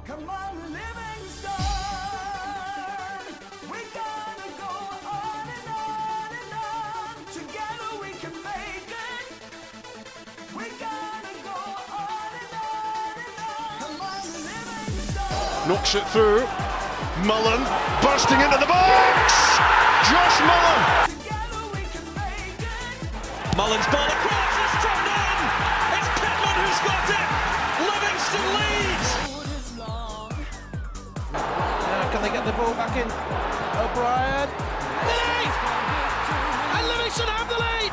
Come on, Livingston. We gotta go on and on and on. Together we can make it. We gotta go on and on and on. Come on, Livingston. Knocks it through. Mullen bursting into the box. Josh Mullen. Together we can make it. Mullen's ball across, it's turned in! It's Pittman who's got it! Livingston leads! Road is long. Now can they get the ball back in? O'Brien. Lead! And Livingston have the lead!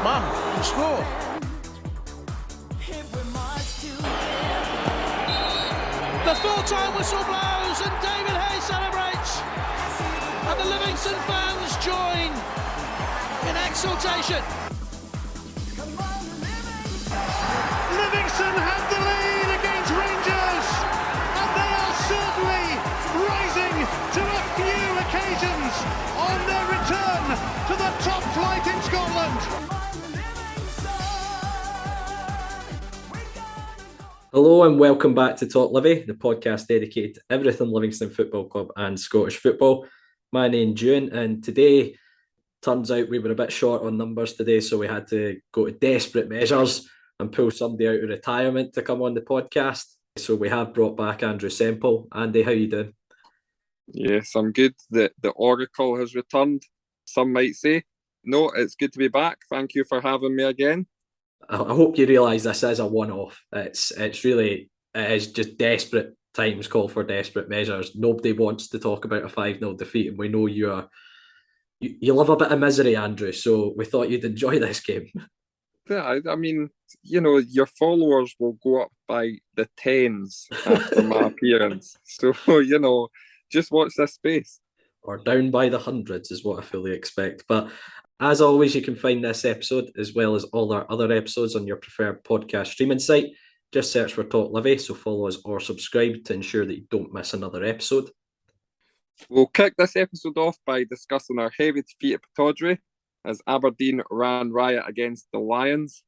Man, can score. If we march together. The full-time whistle blows and David Hayes celebrates! And the Livingston fans join in exultation. Come on, Livingston. Livingston have the lead against Rangers, and they are certainly rising to a few occasions on their return to the top flight in Scotland. Come on, Livingston. We gotta go. Hello and welcome back to Talk Livi, the podcast dedicated to everything Livingston Football Club and Scottish football. My name's Euan, and today, turns out we were a bit short on numbers today, so we had to go to desperate measures and pull somebody out of retirement to come on the podcast. So we have brought back Andrew Semple. Andy, how you doing? Yes, I'm good. The Oracle has returned, some might say. No, it's good to be back. Thank you for having me again. I hope you realise this is a one-off. It is just desperate times call for desperate measures. Nobody wants to talk about a 5-0 defeat, and we know you love a bit of misery, Andrew, so we thought you'd enjoy this game. Yeah, I mean, you know, your followers will go up by the tens after my appearance. So, you know, just watch this space. Or down by the hundreds is what I fully expect. But as always, you can find this episode as well as all our other episodes on your preferred podcast streaming site. Just search for Talk Livi, so follow us or subscribe to ensure that you don't miss another episode. We'll kick this episode off by discussing our heavy defeat at Pittodrie as Aberdeen ran riot against the Lions.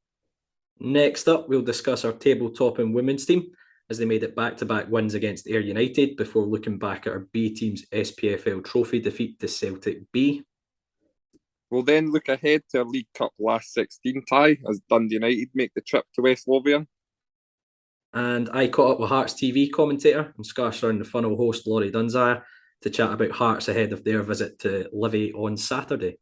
Next up, we'll discuss our table-topping women's team as they made it back-to-back wins against Ayr United before looking back at our B team's SPFL trophy defeat to Celtic B. We'll then look ahead to a League Cup last 16 tie as Dundee United make the trip to West Lothian. And I caught up with Hearts TV commentator and Scarves Around the Funnel host Laurie Dunsire to chat about Hearts ahead of their visit to Livi on Saturday.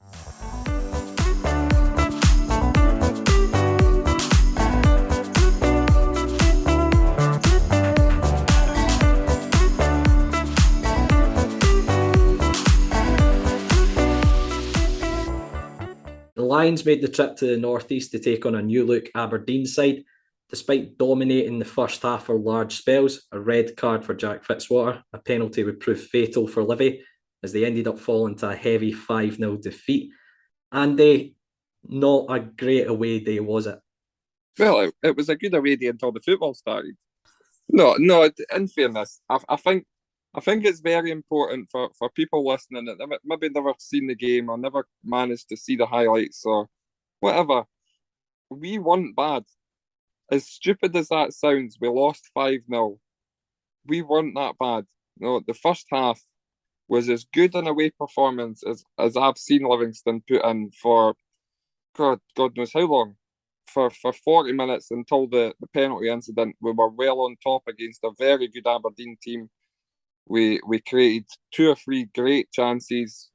The Lions made the trip to the northeast to take on a new-look Aberdeen side. Despite dominating the first half for large spells, a red card for Jack Fitzwater, a penalty would prove fatal for Livi as they ended up falling to a heavy 5-0 defeat. And not a great away day, was it? Well, it was a good away day until the football started. No, in fairness, I think it's very important for people listening that maybe never seen the game or never managed to see the highlights or whatever. We weren't bad. As stupid as that sounds, we lost 5-0. We weren't that bad. No, the first half was as good an away performance as I've seen Livingston put in for God knows how long. For 40 minutes until the penalty incident, we were well on top against a very good Aberdeen team. We created 2 or 3 great chances.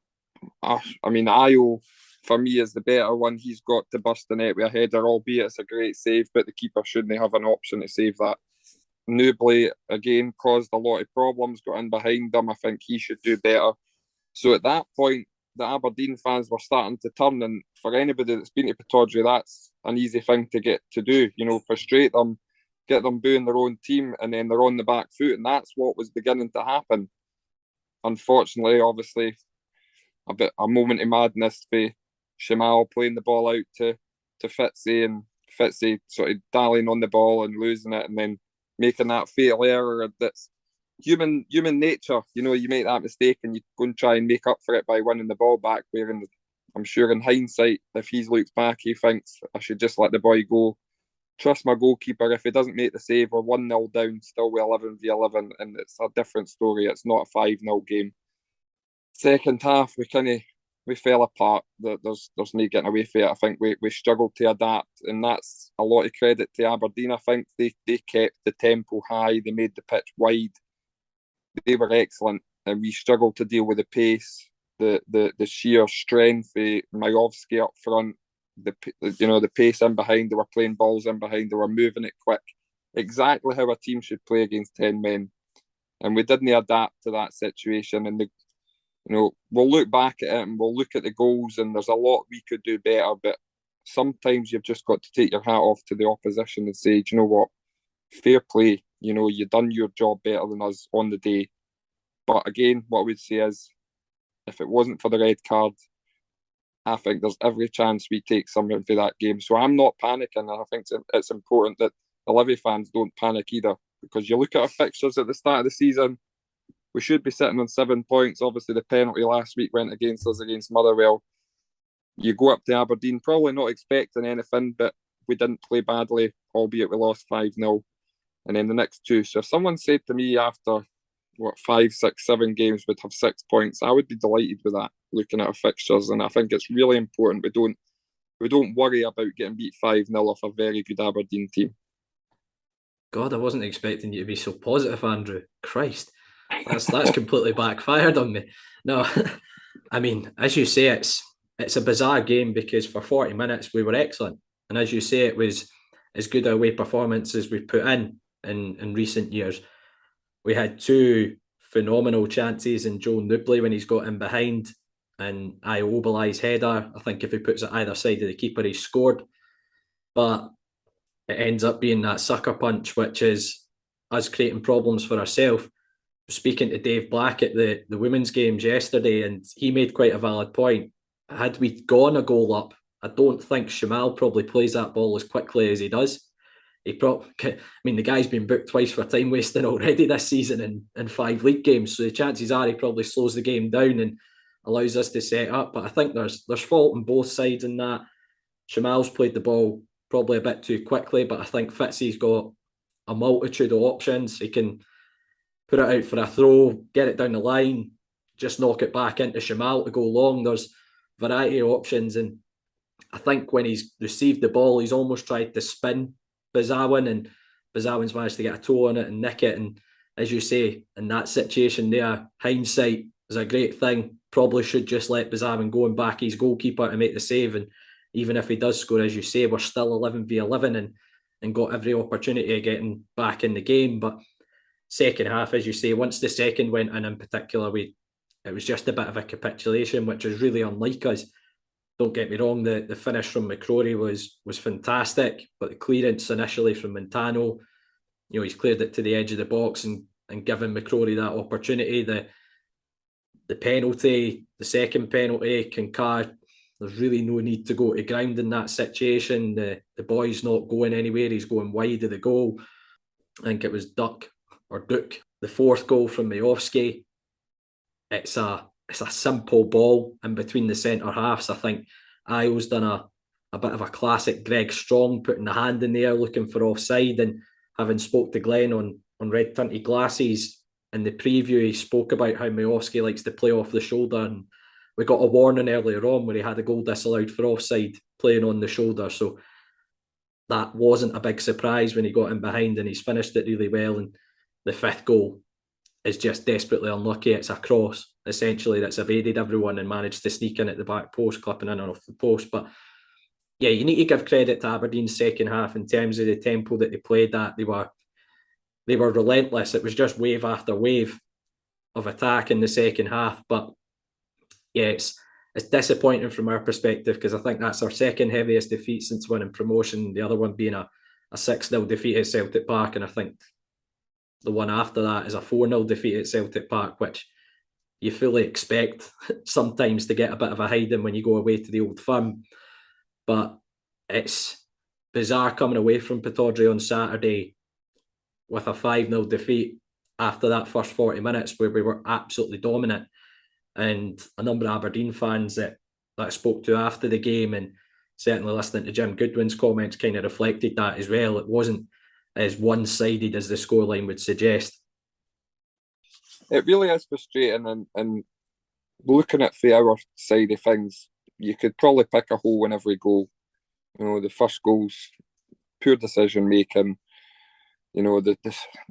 I mean, Ayo, for me, is the better one. He's got to burst the net with a header, albeit it's a great save, but the keeper shouldn't have an option to save that. Newbley, again, caused a lot of problems, got in behind them. I think he should do better. So at that point, the Aberdeen fans were starting to turn, and for anybody that's been to Pittodrie, that's an easy thing to get to do. You know, frustrate them, get them booing their own team, and then they're on the back foot, and that's what was beginning to happen. Unfortunately, obviously, a moment of madness for Shamal playing the ball out to Fitzy, and Fitzy sort of dallying on the ball and losing it, and then making that fatal error. That's human nature. You know, you make that mistake and you go and try and make up for it by winning the ball back. I'm sure in hindsight, if he looks back, he thinks I should just let the boy go trust my goalkeeper. If he doesn't make the save, we're 1-0 down, still with 11v11, and it's a different story. It's not a 5-0 game. Second half, we fell apart. There's no getting away from it. I think we struggled to adapt, and that's a lot of credit to Aberdeen. I think they kept the tempo high. They made the pitch wide. They were excellent, and we struggled to deal with the pace, the sheer strength of Majowski up front. The pace in behind. They were playing balls in behind. They were moving it quick. Exactly how a team should play against 10 men, and we didn't adapt to that situation. And we'll look back at it and we'll look at the goals, and there's a lot we could do better. But sometimes you've just got to take your hat off to the opposition and say, do you know what? Fair play. You've done your job better than us on the day. But again, what I would say is, if it wasn't for the red card, I think there's every chance we take something for that game. So I'm not panicking, and I think it's important that the Livy fans don't panic either, because you look at our fixtures at the start of the season, we should be sitting on 7 points. Obviously, the penalty last week went against us against Motherwell. You go up to Aberdeen, probably not expecting anything, but we didn't play badly, albeit we lost 5-0. And then the next two. So if someone said to me after 5, 6, 7 games we'd have 6 points, I would be delighted with that, looking at our fixtures. And I think it's really important we don't worry about getting beat 5-0 off a very good Aberdeen team. God, I wasn't expecting you to be so positive, Andrew. Christ, that's completely backfired on me. No, I mean, as you say, it's a bizarre game, because for 40 minutes we were excellent, and as you say, it was as good a away performance as we've put in recent years. We had 2 phenomenal chances, and Joe Nubley, when he's got in behind, and Iobelai's header, I think if he puts it either side of the keeper, he's scored. But it ends up being that sucker punch, which is us creating problems for ourselves. Speaking to Dave Black at the women's games yesterday, and he made quite a valid point. Had we gone a goal up, I don't think Shamal probably plays that ball as quickly as he does. The guy's been booked twice for time wasting already this season in 5 league games, so the chances are he probably slows the game down and allows us to set up. But I think there's fault on both sides in that. Shamal's played the ball probably a bit too quickly, but I think Fitzy's got a multitude of options. He can put it out for a throw, get it down the line, just knock it back into Shamal to go long. There's a variety of options, and I think when he's received the ball, he's almost tried to spin Bazawin, and Bazawin's managed to get a toe on it and nick it. And as you say, in that situation there, hindsight is a great thing. Probably should just let Bazawin go and back his goalkeeper to make the save. And even if he does score, as you say, we're still 11v11 and got every opportunity of getting back in the game. But second half, as you say, once the second went in particular, it was just a bit of a capitulation, which is really unlike us. Don't get me wrong, the finish from McCrory was fantastic, but the clearance initially from Montano, he's cleared it to the edge of the box and given McCrory that opportunity. The penalty, the second penalty, Kinkar, there's really no need to go to ground in that situation. The boy's not going anywhere, he's going wide of the goal. I think it was Duck. The fourth goal from Majowski, it's a simple ball in between the centre halves. I think Io's done a bit of a classic Greg Strong, putting the hand in the air looking for offside. And having spoke to Glenn on red tinted glasses in the preview, he spoke about how Majowski likes to play off the shoulder, and we got a warning earlier on where he had a goal disallowed for offside playing on the shoulder. So that wasn't a big surprise when he got in behind, and he's finished it really well. And the fifth goal is just desperately unlucky. It's a cross, essentially, that's evaded everyone and managed to sneak in at the back post, clipping in and off the post. But yeah, you need to give credit to Aberdeen's second half in terms of the tempo that they played at. They were relentless. It was just wave after wave of attack in the second half. But yeah, it's disappointing from our perspective, because I think that's our second heaviest defeat since winning promotion, the other one being a 6-0 defeat at Celtic Park, and I think the one after that is a 4-0 defeat at Celtic Park, which you fully expect sometimes to get a bit of a hiding when you go away to the Old Firm. But it's bizarre coming away from Pittodrie on Saturday with a 5-0 defeat after that first 40 minutes where we were absolutely dominant. And a number of Aberdeen fans that I spoke to after the game, and certainly listening to Jim Goodwin's comments kind of reflected that as well. It wasn't as one-sided as the scoreline would suggest. It really is frustrating, and looking at the our side of things, you could probably pick a hole in every goal. The first goal's poor decision making. The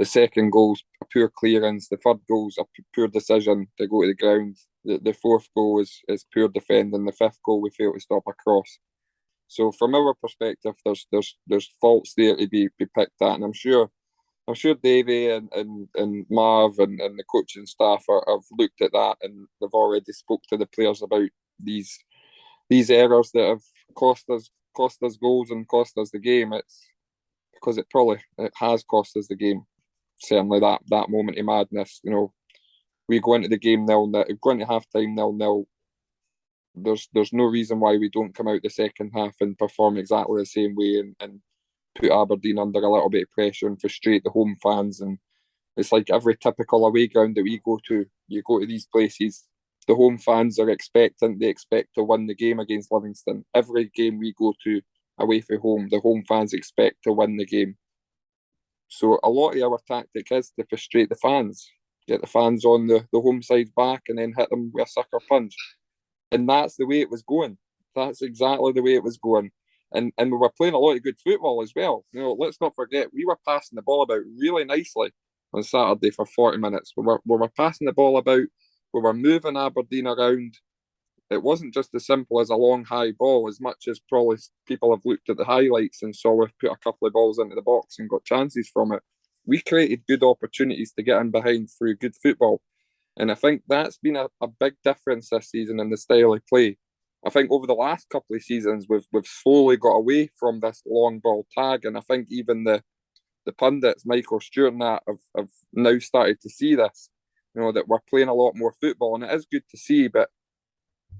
second goal's a poor clearance. The third goal's a poor decision to go to the ground. The fourth goal is poor defending. The fifth goal, we fail to stop a cross. So from our perspective, there's faults there to be picked at, and I'm sure Davey and Marv and the coaching staff have looked at that, and they've already spoke to the players about these errors that have cost us goals and cost us the game. It's because it has cost us the game. Certainly that moment of madness. We go into the game 0-0, go into half time 0-0. There's no reason why we don't come out the second half and perform exactly the same way and put Aberdeen under a little bit of pressure and frustrate the home fans. And it's like every typical away ground that we go to. You go to these places, the home fans are expectant. They expect to win the game against Livingston. Every game we go to away from home, the home fans expect to win the game. So a lot of our tactic is to frustrate the fans, get the fans on the home side back, and then hit them with a sucker punch. And that's the way it was going. That's exactly the way it was going. And we were playing a lot of good football as well. Let's not forget, we were passing the ball about really nicely on Saturday for 40 minutes. We were passing the ball about. We were moving Aberdeen around. It wasn't just as simple as a long high ball, as much as probably people have looked at the highlights and saw we've put a couple of balls into the box and got chances from it. We created good opportunities to get in behind through good football. And I think that's been a big difference this season in the style of play. I think over the last couple of seasons, we've slowly got away from this long ball tag. And I think even the pundits, Michael Stewart and that, have now started to see this, that we're playing a lot more football. And it is good to see, but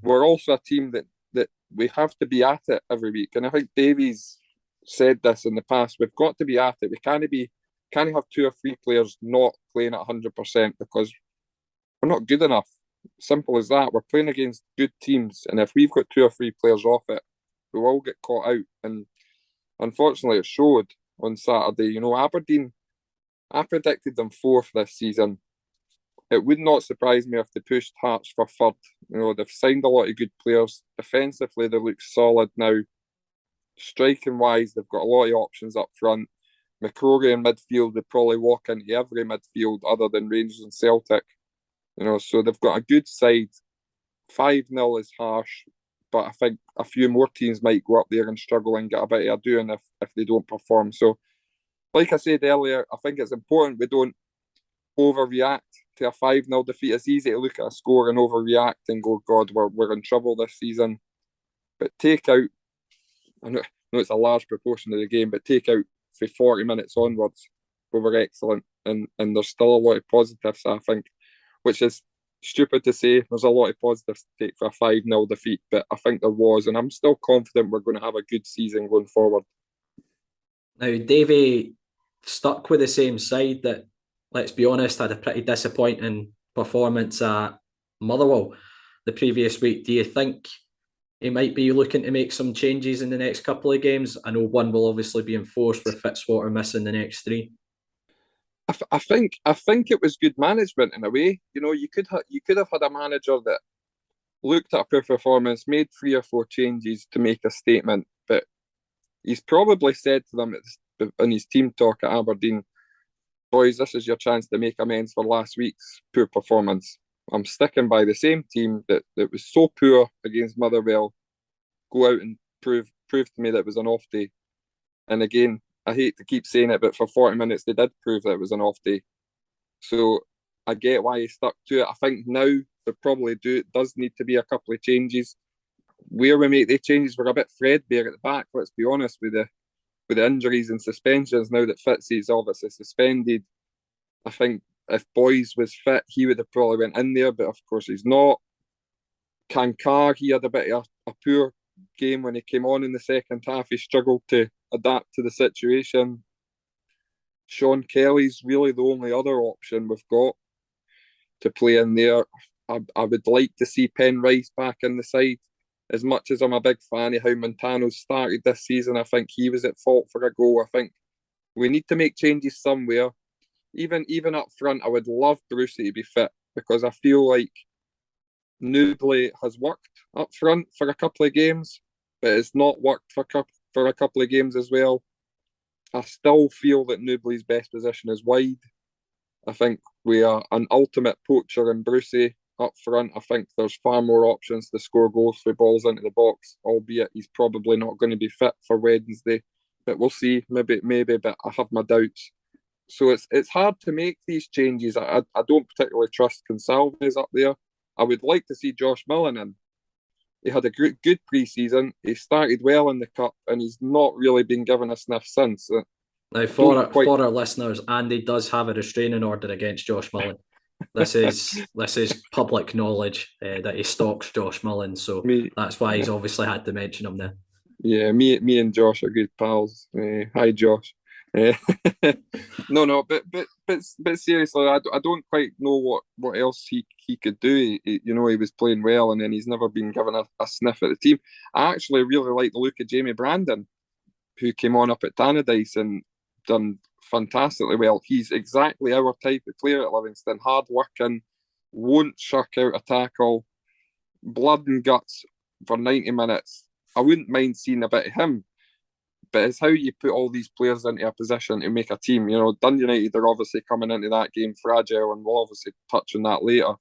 we're also a team that we have to be at it every week. And I think Davies said this in the past, we've got to be at it. We can't have 2 or 3 players not playing at 100% because we're not good enough. Simple as that. We're playing against good teams, and if we've got 2 or 3 players off it, we'll all get caught out. And unfortunately, it showed on Saturday. Aberdeen, I predicted them 4th this season. It would not surprise me if they pushed Hearts for 3rd. They've signed a lot of good players. Defensively, they look solid now. Striking wise, they've got a lot of options up front. McCrory in midfield would probably walk into every midfield other than Rangers and Celtic. So they've got a good side. 5-0 is harsh, but I think a few more teams might go up there and struggle and get a bit of a doing if they don't perform. So, like I said earlier, I think it's important we don't overreact to a 5-0 defeat. It's easy to look at a score and overreact and go, God, we're in trouble this season. But take out, I know it's a large proportion of the game, but take out for 40 minutes onwards, we were excellent. And there's still a lot of positives, I think, which is stupid to say. There's a lot of positives to take for a 5-0 defeat, but I think there was, and I'm still confident we're going to have a good season going forward. Now, Davey stuck with the same side that, let's be honest, had a pretty disappointing performance at Motherwell the previous week. Do you think he might be looking to make some changes in the next couple of games? I know one will obviously be enforced with Fitzwater missing the next 3. I think it was good management in a way. You could have had a manager that looked at a performance, made 3 or 4 changes to make a statement, but he's probably said to them in his team talk at Aberdeen, boys, this is your chance to make amends for last week's poor performance. I'm sticking by the same team that was so poor against Motherwell. Go out and prove to me that it was an off day. And again, I hate to keep saying it, but for 40 minutes they did prove that it was an off day. So I get why he stuck to it. I think now there does need to be a couple of changes. Where we make the changes, we're a bit threadbare at the back, let's be honest, with the injuries and suspensions. Now that Fitzy is obviously suspended, I think if Boys was fit, he would have probably went in there, but of course he's not. Kankar, he had a bit of a poor game when he came on in the second half. He struggled to adapt to the situation. Sean Kelly's really the only other option we've got to play in there. I would like to see Penrice back in the side. as much as I'm a big fan of how Montano started this season, I think he was at fault for a goal. I think we need to make changes somewhere. Even up front, I would love Brucey to be fit, because I feel like Newbley has worked up front for a couple of games, but it's not worked for a couple of games as well. I still feel that Newbley's best position is wide. I think we are an ultimate poacher in Brucey up front. I think there's far more options to score goals with balls into the box, albeit he's probably not going to be fit for Wednesday. But we'll see, maybe, but I have my doubts. So it's hard to make these changes. I don't particularly trust Gonsalves up there. I would like to see Josh Millen in. He had a good pre-season. He started well in the Cup, and he's not really been given a sniff since. Now, for our listeners, Andy does have a restraining order against Josh Mullen. This is public knowledge that he stalks Josh Mullen, so that's why he's obviously had to mention him now. Yeah, me and Josh are good pals. Hi, Josh. No, but seriously, I don't quite know what else he could do. He was playing well, and then he's never been given a sniff at the team. I actually really like the look of Jamie Brandon, who came on up at Tannadice and done fantastically well. He's exactly our type of player at Livingston. Hard working, won't shirk out a tackle, blood and guts for 90 minutes. I wouldn't mind seeing a bit of him. But it's how you put all these players into a position to make a team. Dundee United are obviously coming into that game fragile, and we'll obviously touch on that later.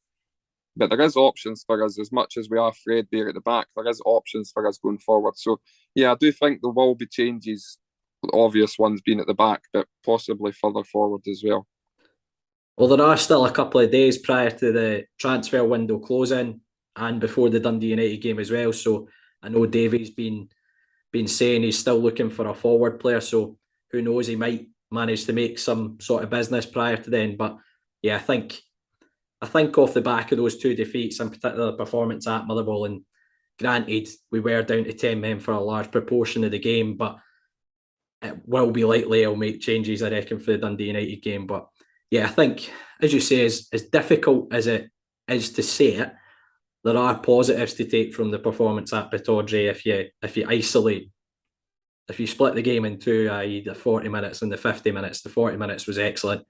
But there is options for us, as much as we are threadbare at the back. There is options for us going forward. So, yeah, I do think there will be changes. The obvious ones being at the back, but possibly further forward as well. Well, there are still a couple of days prior to the transfer window closing and before the Dundee United game as well. So I know Davy's been saying he's still looking for a forward player, so who knows, he might manage to make some sort of business prior to then. But yeah, I think off the back of those two defeats, in particular the performance at Motherwell, and granted we were down to 10 men for a large proportion of the game, but it will be likely he'll make changes, I reckon, for the Dundee United game. But yeah, I think, as you say, as difficult as it is to say it, there are positives to take from the performance at Pittodrie if you isolate, if you split the game in two, i.e. the 40 minutes and the 50 minutes. The 40 minutes was excellent.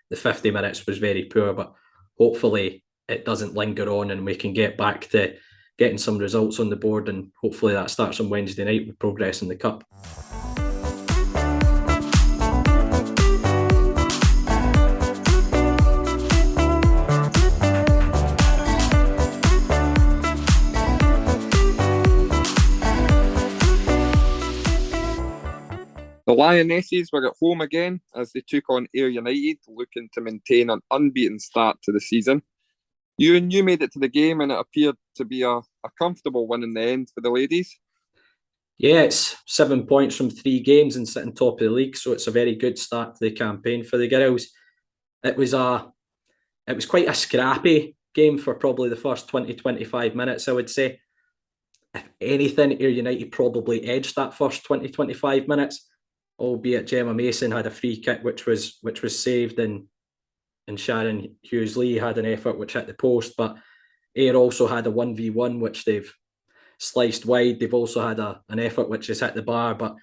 The 50 minutes was very poor, but hopefully it doesn't linger on and we can get back to getting some results on the board, and hopefully that starts on Wednesday night with progress in the Cup. The Lionesses were at home again as they took on Ayr United, looking to maintain an unbeaten start to the season. Euan, you made it to the game, and it appeared to be a comfortable win in the end for the ladies. Yeah, it's 7 points from 3 games and sitting top of the league, so it's a very good start to the campaign for the girls. It was quite a scrappy game for probably the first 20-25 minutes, I would say. If anything, Ayr United probably edged that first 20-25 minutes, albeit Gemma Mason had a free kick which was saved, and Sharon Hughes-Lee had an effort which hit the post. But Ayr also had a 1v1 which they've sliced wide. They've also had an effort which has hit the bar, but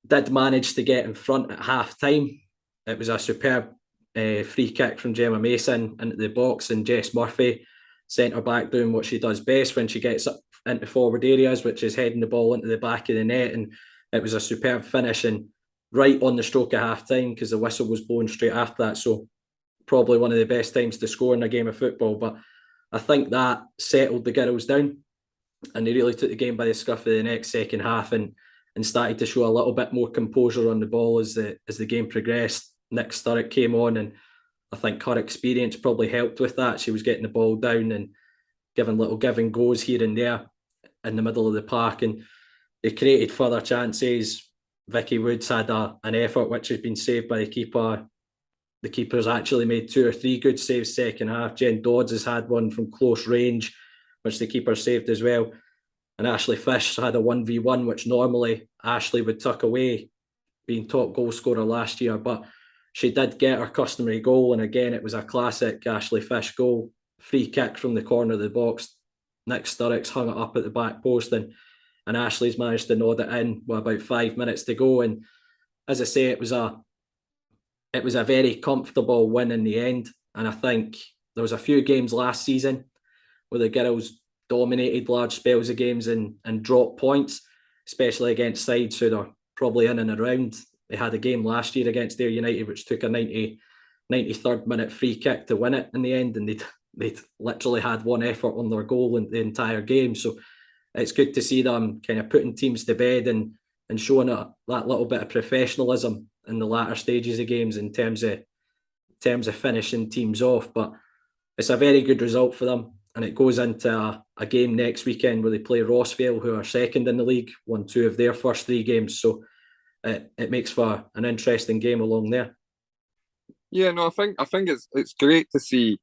did manage to get in front at half time. It was a superb free kick from Gemma Mason into the box, and Jess Murphy, centre back, doing what she does best when she gets up into forward areas, which is heading the ball into the back of the net. And it was a superb finish, and right on the stroke of half time, because the whistle was blown straight after that. So probably one of the best times to score in a game of football. But I think that settled the girls down, and they really took the game by the scruff of the neck second half, and started to show a little bit more composure on the ball as the game progressed. Nick Sturrock came on, and I think her experience probably helped with that. She was getting the ball down and giving little give and goes here and there in the middle of the park, and they created further chances. Vicky Woods had an effort which has been saved by the keeper. The keeper's actually made 2 or 3 good saves second half. Jen Dodds has had one from close range, which the keeper saved as well. And Ashley Fish had a 1v1, which normally Ashley would tuck away, being top goal scorer last year. But she did get her customary goal. And again, it was a classic Ashley Fish goal. Free kick from the corner of the box. Nick Sturrock's hung it up at the back post, and Ashley's managed to nod it in with about 5 minutes to go. And as I say, it was a very comfortable win in the end. And I think there was a few games last season where the girls dominated large spells of games and dropped points, especially against sides who are probably in and around. They had a game last year against Ayr United, which took a 93rd minute free kick to win it in the end, and they'd literally had one effort on their goal in the entire game. So it's good to see them kind of putting teams to bed and showing that little bit of professionalism in the latter stages of games in terms of finishing teams off. But it's a very good result for them, and it goes into a game next weekend where they play Rossvale, who are second in the league, won 2 of their first 3 games. So it makes for an interesting game along there. Yeah, no, I think it's great to see.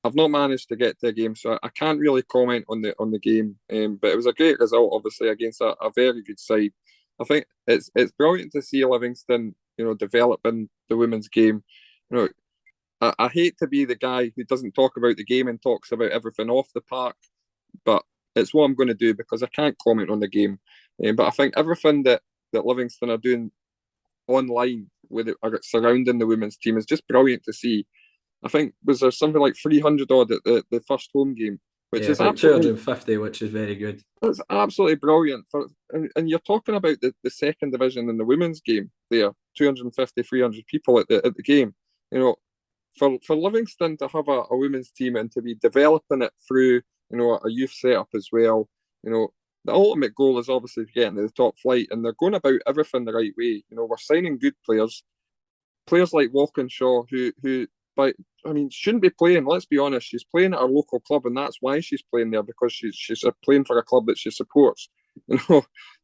I've not managed to get to a game, so I can't really comment on the game. But it was a great result, obviously, against a very good side. I think it's brilliant to see Livingston, developing the women's game. I hate to be the guy who doesn't talk about the game and talks about everything off the park, but it's what I'm going to do because I can't comment on the game. But I think everything that Livingston are doing online with it surrounding the women's team is just brilliant to see. I think was there something like 300 odd at the first home game, which is absolutely 250, which is very good. That's absolutely brilliant. And you're talking about the second division in the women's game there, 250, 300 people at the game. For Livingston to have a women's team and to be developing it through, a youth setup as well, the ultimate goal is obviously getting to the top flight, and they're going about everything the right way. We're signing good players like Walkinshaw, who shouldn't be playing. Let's be honest, she's playing at her local club, and that's why she's playing there, because she's playing for a club that she supports.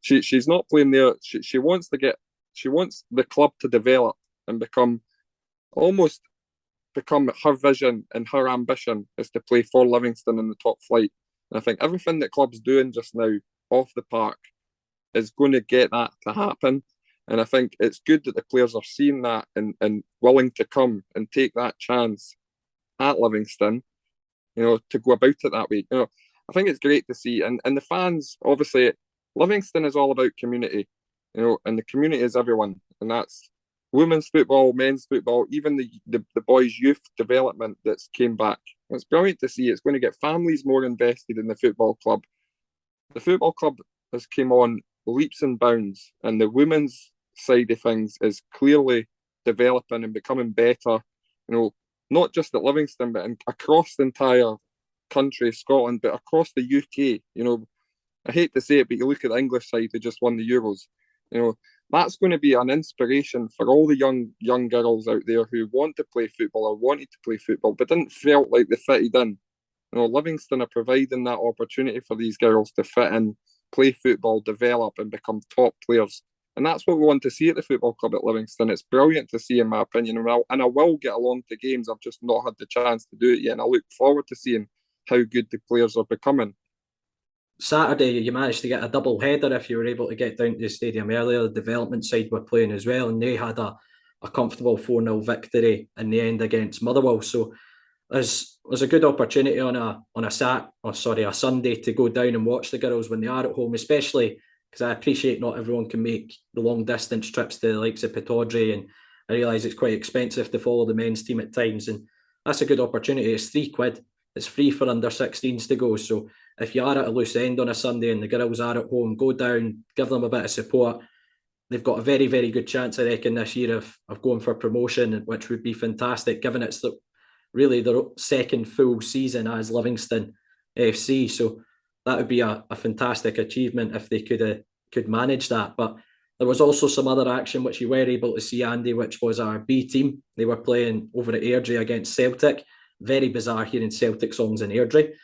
She's not playing there. She wants the club to develop and become her vision, and her ambition is to play for Livingston in the top flight. And I think everything that club's doing just now off the park is going to get that to happen. And I think it's good that the players are seeing that and willing to come and take that chance at Livingston, to go about it that way. I think it's great to see. And the fans, obviously, Livingston is all about community, and the community is everyone. And that's women's football, men's football, even the boys' youth development that's came back. It's brilliant to see. It's going to get families more invested in the football club. The football club has came on leaps and bounds, and the women's side of things is clearly developing and becoming better, not just at Livingston, but across the entire country, Scotland, but across the UK. I hate to say it, but you look at the English side who just won the Euros. That's going to be an inspiration for all the young girls out there who want to play football or wanted to play football but didn't feel like they fitted in. Livingston are providing that opportunity for these girls to fit in, play football, develop and become top players. And that's what we want to see at the football club at Livingston. It's brilliant to see, in my opinion, and I will get along to games. I've just not had the chance to do it yet, and I look forward to seeing how good the players are becoming. Saturday, you managed to get a double header if you were able to get down to the stadium earlier. The development side were playing as well, and they had a comfortable 4-0 victory in the end against Motherwell. So there's a good opportunity on a Sunday to go down and watch the girls when they are at home, especially because I appreciate not everyone can make the long distance trips to the likes of Pittodrie, and I realise it's quite expensive to follow the men's team at times, and that's a good opportunity. It's £3. It's free for under 16s to go. So if you are at a loose end on a Sunday and the girls are at home, go down, give them a bit of support. They've got a very, very good chance, I reckon, this year of going for promotion, which would be fantastic, given it's really their second full season as Livingston FC. So that would be a fantastic achievement if they could manage that. But there was also some other action which you were able to see, Andy, which was our B team. They were playing over at Airdrie against Celtic. Very bizarre hearing Celtic songs in Airdrie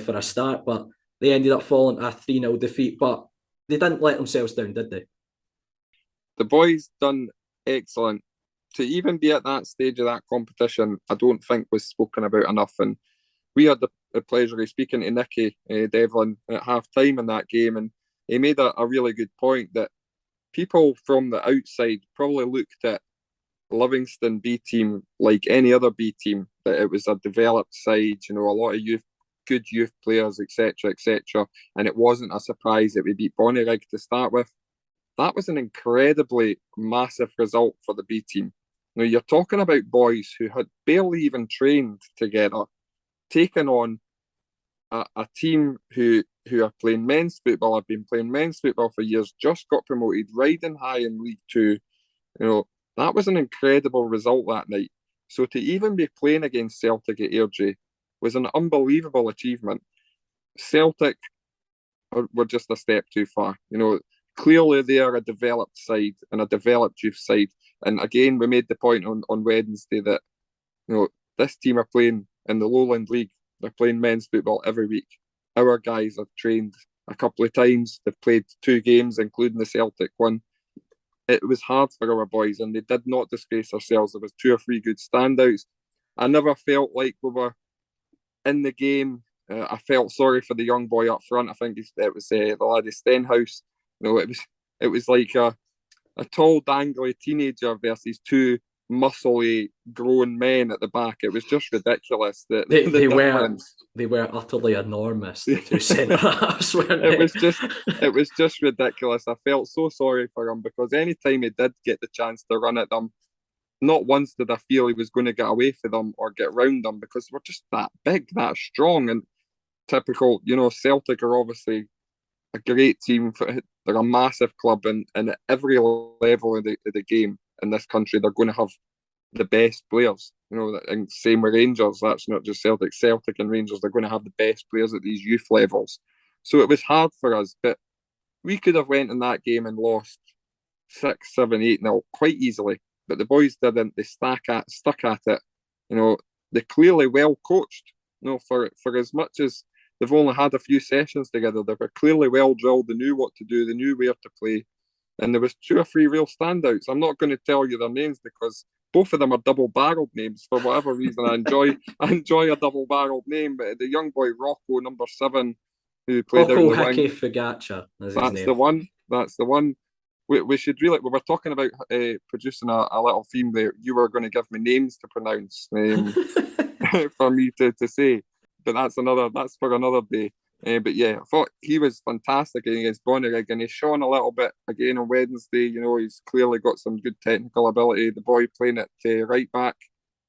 for a start, but they ended up falling a 3-0 defeat. But they didn't let themselves down, did they? The boys done excellent. To even be at that stage of that competition, I don't think was spoken about enough. And we had the pleasure of speaking to Nicky Devlin at half-time in that game, and he made a really good point that people from the outside probably looked at Livingston B team like any other B team, that it was a developed side, a lot of youth good youth players, etc., etc. And it wasn't a surprise that we beat Bonnyrigg to start with. That was an incredibly massive result for the B team. Now, you're talking about boys who had barely even trained together, taking on a team who are playing men's football, have been playing men's football for years, just got promoted, riding high in League Two. That was an incredible result that night. So to even be playing against Celtic at Airdrie was an unbelievable achievement. Celtic were just a step too far. Clearly they are a developed side and a developed youth side. And again, we made the point on Wednesday that this team are playing in the Lowland League. They're playing men's football every week. Our guys have trained a couple of times. They've played 2 games, including the Celtic one. It was hard for our boys, and they did not disgrace themselves. There was 2 or 3 good standouts. I never felt like we were in the game. I felt sorry for the young boy up front. I think it was the laddie Stenhouse. It was like a tall, dangly teenager versus 2 muscly, grown men at the back. It was just ridiculous. They were utterly enormous. The 2 centre-halves, weren't they? It was just ridiculous. I felt so sorry for him because any time he did get the chance to run at them, not once did I feel he was going to get away from them or get round them because we're just that big, that strong, and typical. Celtic are obviously a great team. They're a massive club, and at every level of the game in this country, they're going to have the best players. And same with Rangers. That's not just Celtic. Celtic and Rangers, they're going to have the best players at these youth levels. So it was hard for us, but we could have went in that game and lost 6, 7, 8-0 quite easily. But the boys didn't. They stuck at it. They're clearly well coached. For as much as they've only had a few sessions together, they were clearly well drilled. They knew what to do. They knew where to play. And there was 2 or 3 real standouts. I'm not going to tell you their names because both of them are double-barreled names. For whatever reason, I enjoy a double-barreled name. But the young boy Rocco, number 7, who played out in the wing. Fugaccia, that's the one. That's the one. We should really. We were talking about producing a little theme there. You were going to give me names to pronounce for me to say. But that's for another day. But yeah, I thought he was fantastic against Bonnyrigg, and he's shown a little bit again on Wednesday. He's clearly got some good technical ability. The boy playing at right back,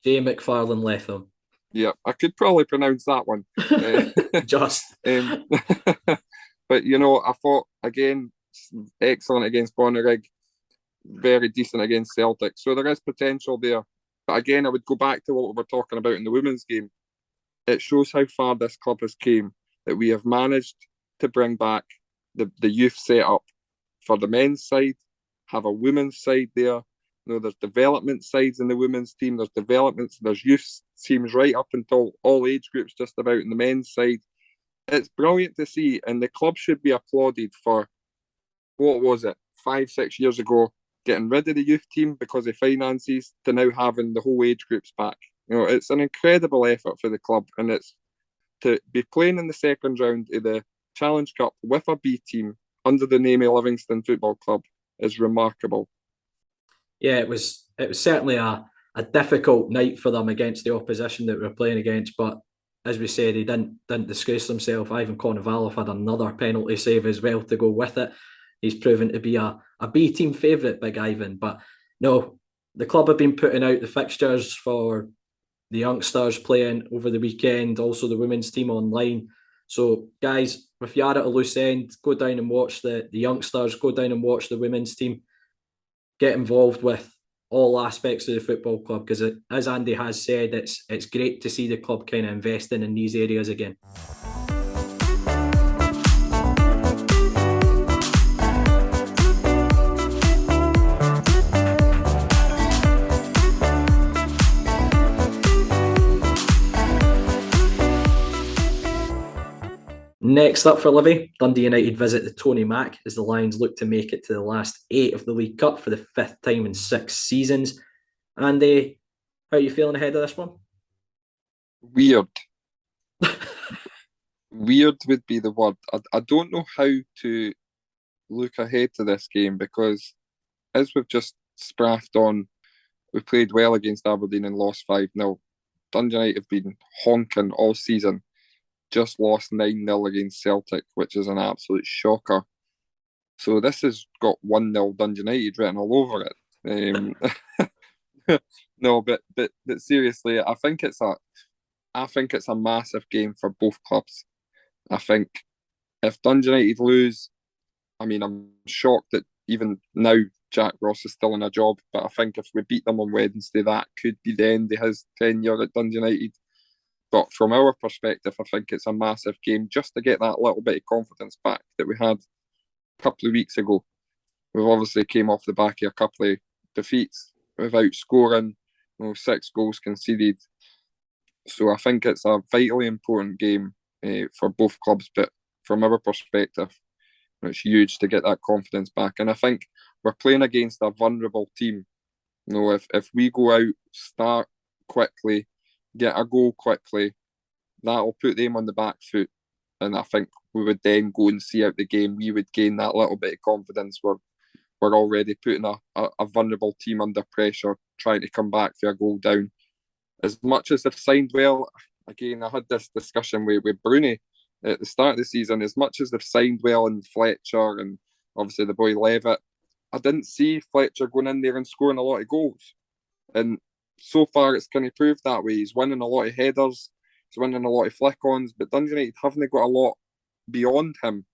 J. McFarlane Letham. Yeah, I could probably pronounce that one. Just. But I thought again, excellent against Bonnyrigg, very decent against Celtic. So there is potential there. But again, I would go back to what we were talking about in the women's game. It shows how far this club has came, that we have managed to bring back the youth setup for the men's side, have a women's side there. There's development sides in the women's team, there's youth teams right up until all age groups just about in the men's side. It's brilliant to see, and the club should be applauded for, what was it, 5-6 years ago, getting rid of the youth team because of finances to now having the whole age groups back. It's an incredible effort for the club, and it's to be playing in the second round of the Challenge Cup with a B team under the name of Livingston Football Club is remarkable. Yeah, it was certainly a difficult night for them against the opposition that we were playing against, but as we say, they didn't disgrace themselves. Ivan Konovalov had another penalty save as well to go with it. He's proven to be a B team favourite, Big Ivan. But no, the club have been putting out the fixtures for the youngsters playing over the weekend, also the women's team online. So, guys, if you are at a loose end, go down and watch the youngsters, go down and watch the women's team. Get involved with all aspects of the football club because, as Andy has said, it's great to see the club kind of investing in these areas again. Next up for Livy, Dundee United visit the Tony Mac as the Lions look to make it to the last 8 of the League Cup for the 5th time in 6 seasons. Andy, how are you feeling ahead of this one? Weird. Weird would be the word. I don't know how to look ahead to this game because, as we've just spraffed on, we played well against Aberdeen and lost 5-0. Dundee United have been honking all season. just lost 9-0 against Celtic, which is an absolute shocker. So this has got 1-0 Dundee United written all over it. No, but seriously, I think it's a massive game for both clubs. I think if Dundee United lose, I mean, I'm shocked that even now Jack Ross is still in a job, but I think if we beat them on Wednesday, that could be the end of his tenure at Dundee United. But from our perspective, I think it's a massive game just to get that little bit of confidence back that we had a couple of weeks ago. We've obviously came off the back of a couple of defeats without scoring, 6 goals conceded. So I think it's a vitally important game for both clubs. But from our perspective, it's huge to get that confidence back. And I think we're playing against a vulnerable team. If we go out, start quickly, get a goal quickly, that'll put them on the back foot. And I think we would then go and see out the game. We would gain that little bit of confidence. We're already putting a vulnerable team under pressure, trying to come back for a goal down. As much as they've signed well, again, I had this discussion with Bruni at the start of the season. As much as they've signed well in Fletcher and obviously the boy Levitt, I didn't see Fletcher going in there and scoring a lot of goals. And so far, it's kind of proved that way. He's winning a lot of headers, he's winning a lot of flick-ons, but Dundee United haven't got a lot beyond him.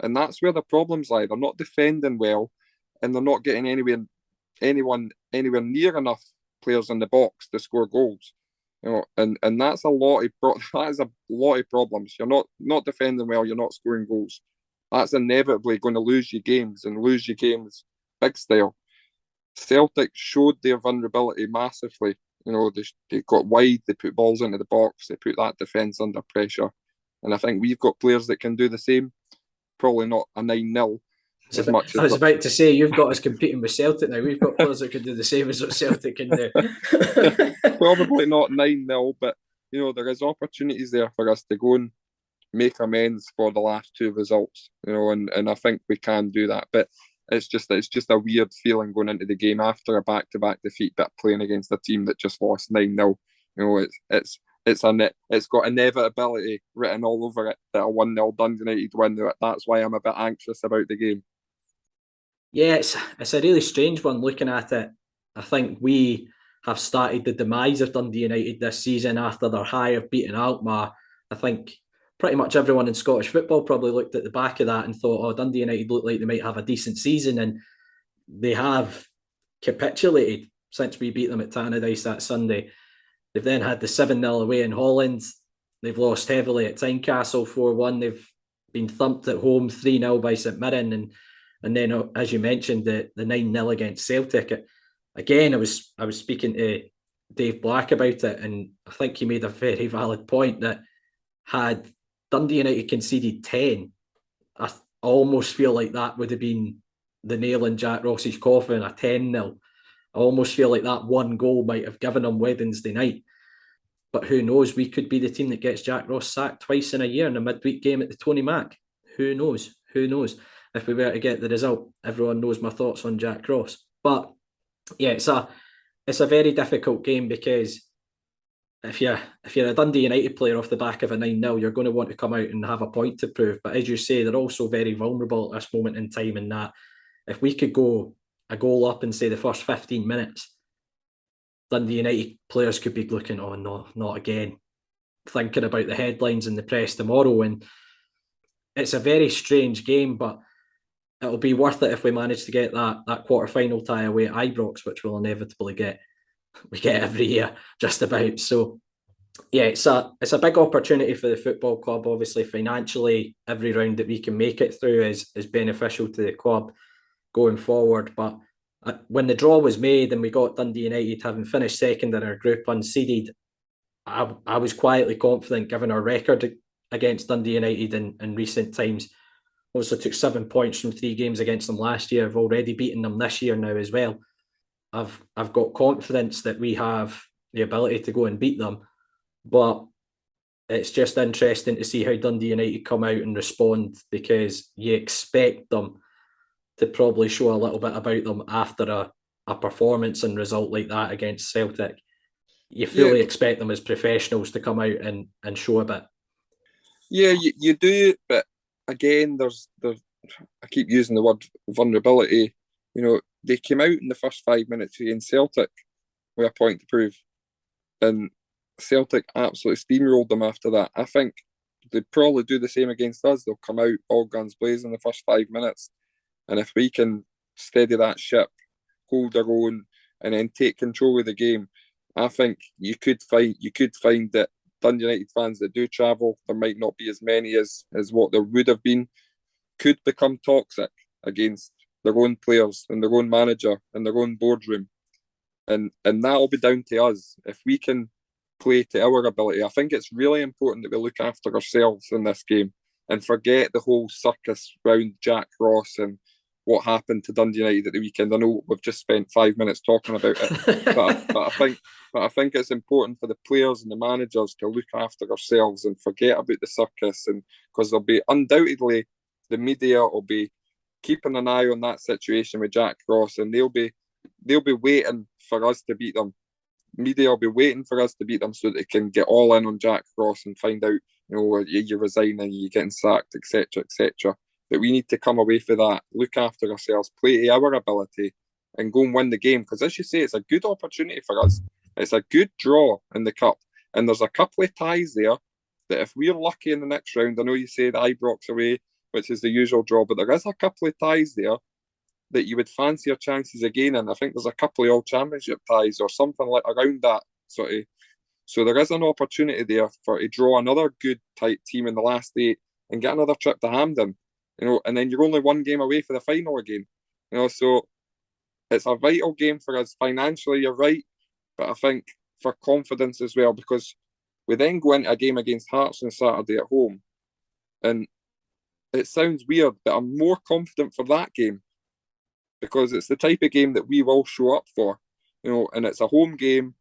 And that's where the problems lie. They're not defending well, and they're not getting anyone anywhere near enough players in the box to score goals. And that's that is a lot of problems. You're not defending well, you're not scoring goals. That's inevitably going to lose you games, and lose you games big style. Celtic showed their vulnerability massively. They got wide, they put balls into the box, they put that defence under pressure. And I think we've got players that can do the same. Probably not a 9-0. I was about to say, you've got us competing with Celtic now. We've got players that can do the same as what Celtic can do. Probably not 9-0, but there is opportunities there for us to go and make amends for the last 2 results. And I think we can do that. But it's just a weird feeling going into the game after a back-to-back defeat, but playing against a team that just lost 9-0. It's got inevitability written all over it that a 1-0 Dundee United win. That's why I'm a bit anxious about the game. Yeah, it's a really strange one looking at it. I think we have started the demise of Dundee United this season after their high of beating Alkmaar. I think pretty much everyone in Scottish football probably looked at the back of that and thought, Dundee United look like they might have a decent season, and they have capitulated since we beat them at Tannadice that Sunday. They've then had the 7-0 away in Holland. They've lost heavily at Tynecastle 4-1. They've been thumped at home 3-0 by St Mirren, and then, as you mentioned, the 9-0 against Celtic. Again, I was speaking to Dave Black about it, and I think he made a very valid point that had Dundee United conceded 10, I almost feel like that would have been the nail in Jack Ross's coffin, a 10-0. I almost feel like that one goal might have given them Wednesday night. But who knows? We could be the team that gets Jack Ross sacked twice in a year in a midweek game at the Tony Mac. Who knows? If we were to get the result, everyone knows my thoughts on Jack Ross. But yeah, it's a very difficult game, because if you're a Dundee United player off the back of a 9-0, you're going to want to come out and have a point to prove. But as you say, they're also very vulnerable at this moment in time, in that if we could go a goal up in, say, the first 15 minutes, Dundee United players could be looking, no, not again, thinking about the headlines in the press tomorrow. And it's a very strange game, but it'll be worth it if we manage to get that quarter-final tie away at Ibrox, which we'll inevitably get. We get every year, just about. So, yeah, it's a big opportunity for the football club. Obviously, financially, every round that we can make it through is beneficial to the club going forward. But when the draw was made and we got Dundee United having finished second in our group unseeded, I was quietly confident, given our record against Dundee United in recent times. Obviously took 7 points from 3 games against them last year. I've already beaten them this year now as well. I've got confidence that we have the ability to go and beat them, but it's just interesting to see how Dundee United come out and respond, because you expect them to probably show a little bit about them after a performance and result like that against Celtic. You fully expect them as professionals to come out and show a bit. Yeah, you do, but again, there's I keep using the word vulnerability. They came out in the first 5 minutes against Celtic with a point to prove, and Celtic absolutely steamrolled them after that. I think they'd probably do the same against us. They'll come out all guns blazing in the first 5 minutes, and if we can steady that ship, hold our own, and then take control of the game, I think you could find that Dundee United fans that do travel, there might not be as many as what there would have been, could become toxic against their own players and their own manager and their own boardroom. And that'll be down to us. If we can play to our ability, I think it's really important that we look after ourselves in this game and forget the whole circus around Jack Ross and what happened to Dundee United at the weekend. I know we've just spent 5 minutes talking about it, but I think it's important for the players and the managers to look after ourselves and forget about the circus, and because there'll be undoubtedly the media will be keeping an eye on that situation with Jack Ross, and they'll be waiting for us to beat them. Media will be waiting for us to beat them so that they can get all in on Jack Ross and find out, you're resigning, you're getting sacked, etc., etc. But we need to come away from that, look after ourselves, play to our ability, and go and win the game. Because as you say, it's a good opportunity for us. It's a good draw in the cup, and there's a couple of ties there that if we're lucky in the next round, I know you said Ibrox away, which is the usual draw, but there is a couple of ties there that you would fancy your chances again. And I think there's a couple of all championship ties or something like around that sort of. So there is an opportunity there to draw another good tight team in the last 8 and get another trip to Hampden, and then you're only one game away for the final again. So it's a vital game for us financially, you're right, but I think for confidence as well, because we then go into a game against Hearts on Saturday at home, and it sounds weird, but I'm more confident for that game because it's the type of game that we will show up for, and it's a home game.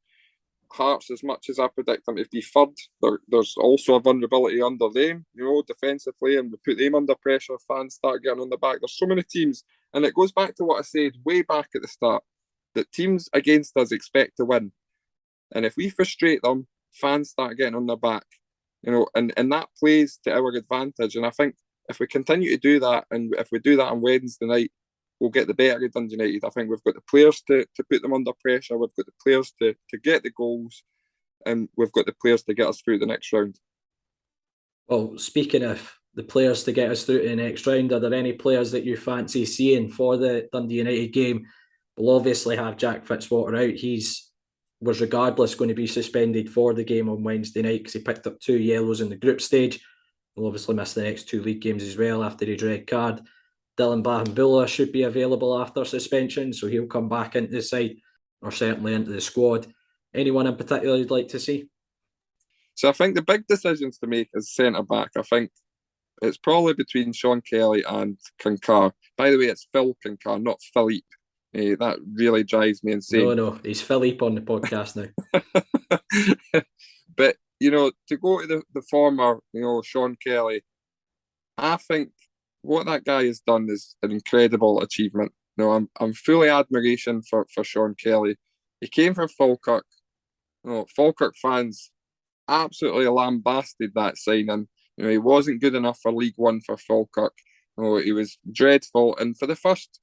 Hearts, as much as I predict them to be third, there's also a vulnerability under them, defensively, and we put them under pressure. Fans start getting on the back. There's so many teams, and it goes back to what I said way back at the start, that teams against us expect to win. And if we frustrate them, fans start getting on their back, and that plays to our advantage. And I think if we continue to do that, and if we do that on Wednesday night, we'll get the better of Dundee United. I think we've got the players to put them under pressure. We've got the players to get the goals, and we've got the players to get us through the next round. Well, speaking of the players to get us through to the next round, are there any players that you fancy seeing for the Dundee United game? We'll obviously have Jack Fitzwater out. Was regardless going to be suspended for the game on Wednesday night because he picked up 2 yellows in the group stage. We'll obviously miss the next 2 league games as well after his red card. Dylan Bahambula should be available after suspension, so he'll come back into the side, or certainly into the squad. Anyone in particular you'd like to see? So I think the big decisions to make is centre-back. I think it's probably between Sean Kelly and Kinkar. By the way, it's Phil Kinkar, not Philippe. That really drives me insane. No, he's Philippe on the podcast now. But, to go to the former, Sean Kelly, I think what that guy has done is an incredible achievement. I'm fully admiration for Sean Kelly. He came from Falkirk. Falkirk fans absolutely lambasted that signing. He wasn't good enough for League One for Falkirk. He was dreadful. And for the first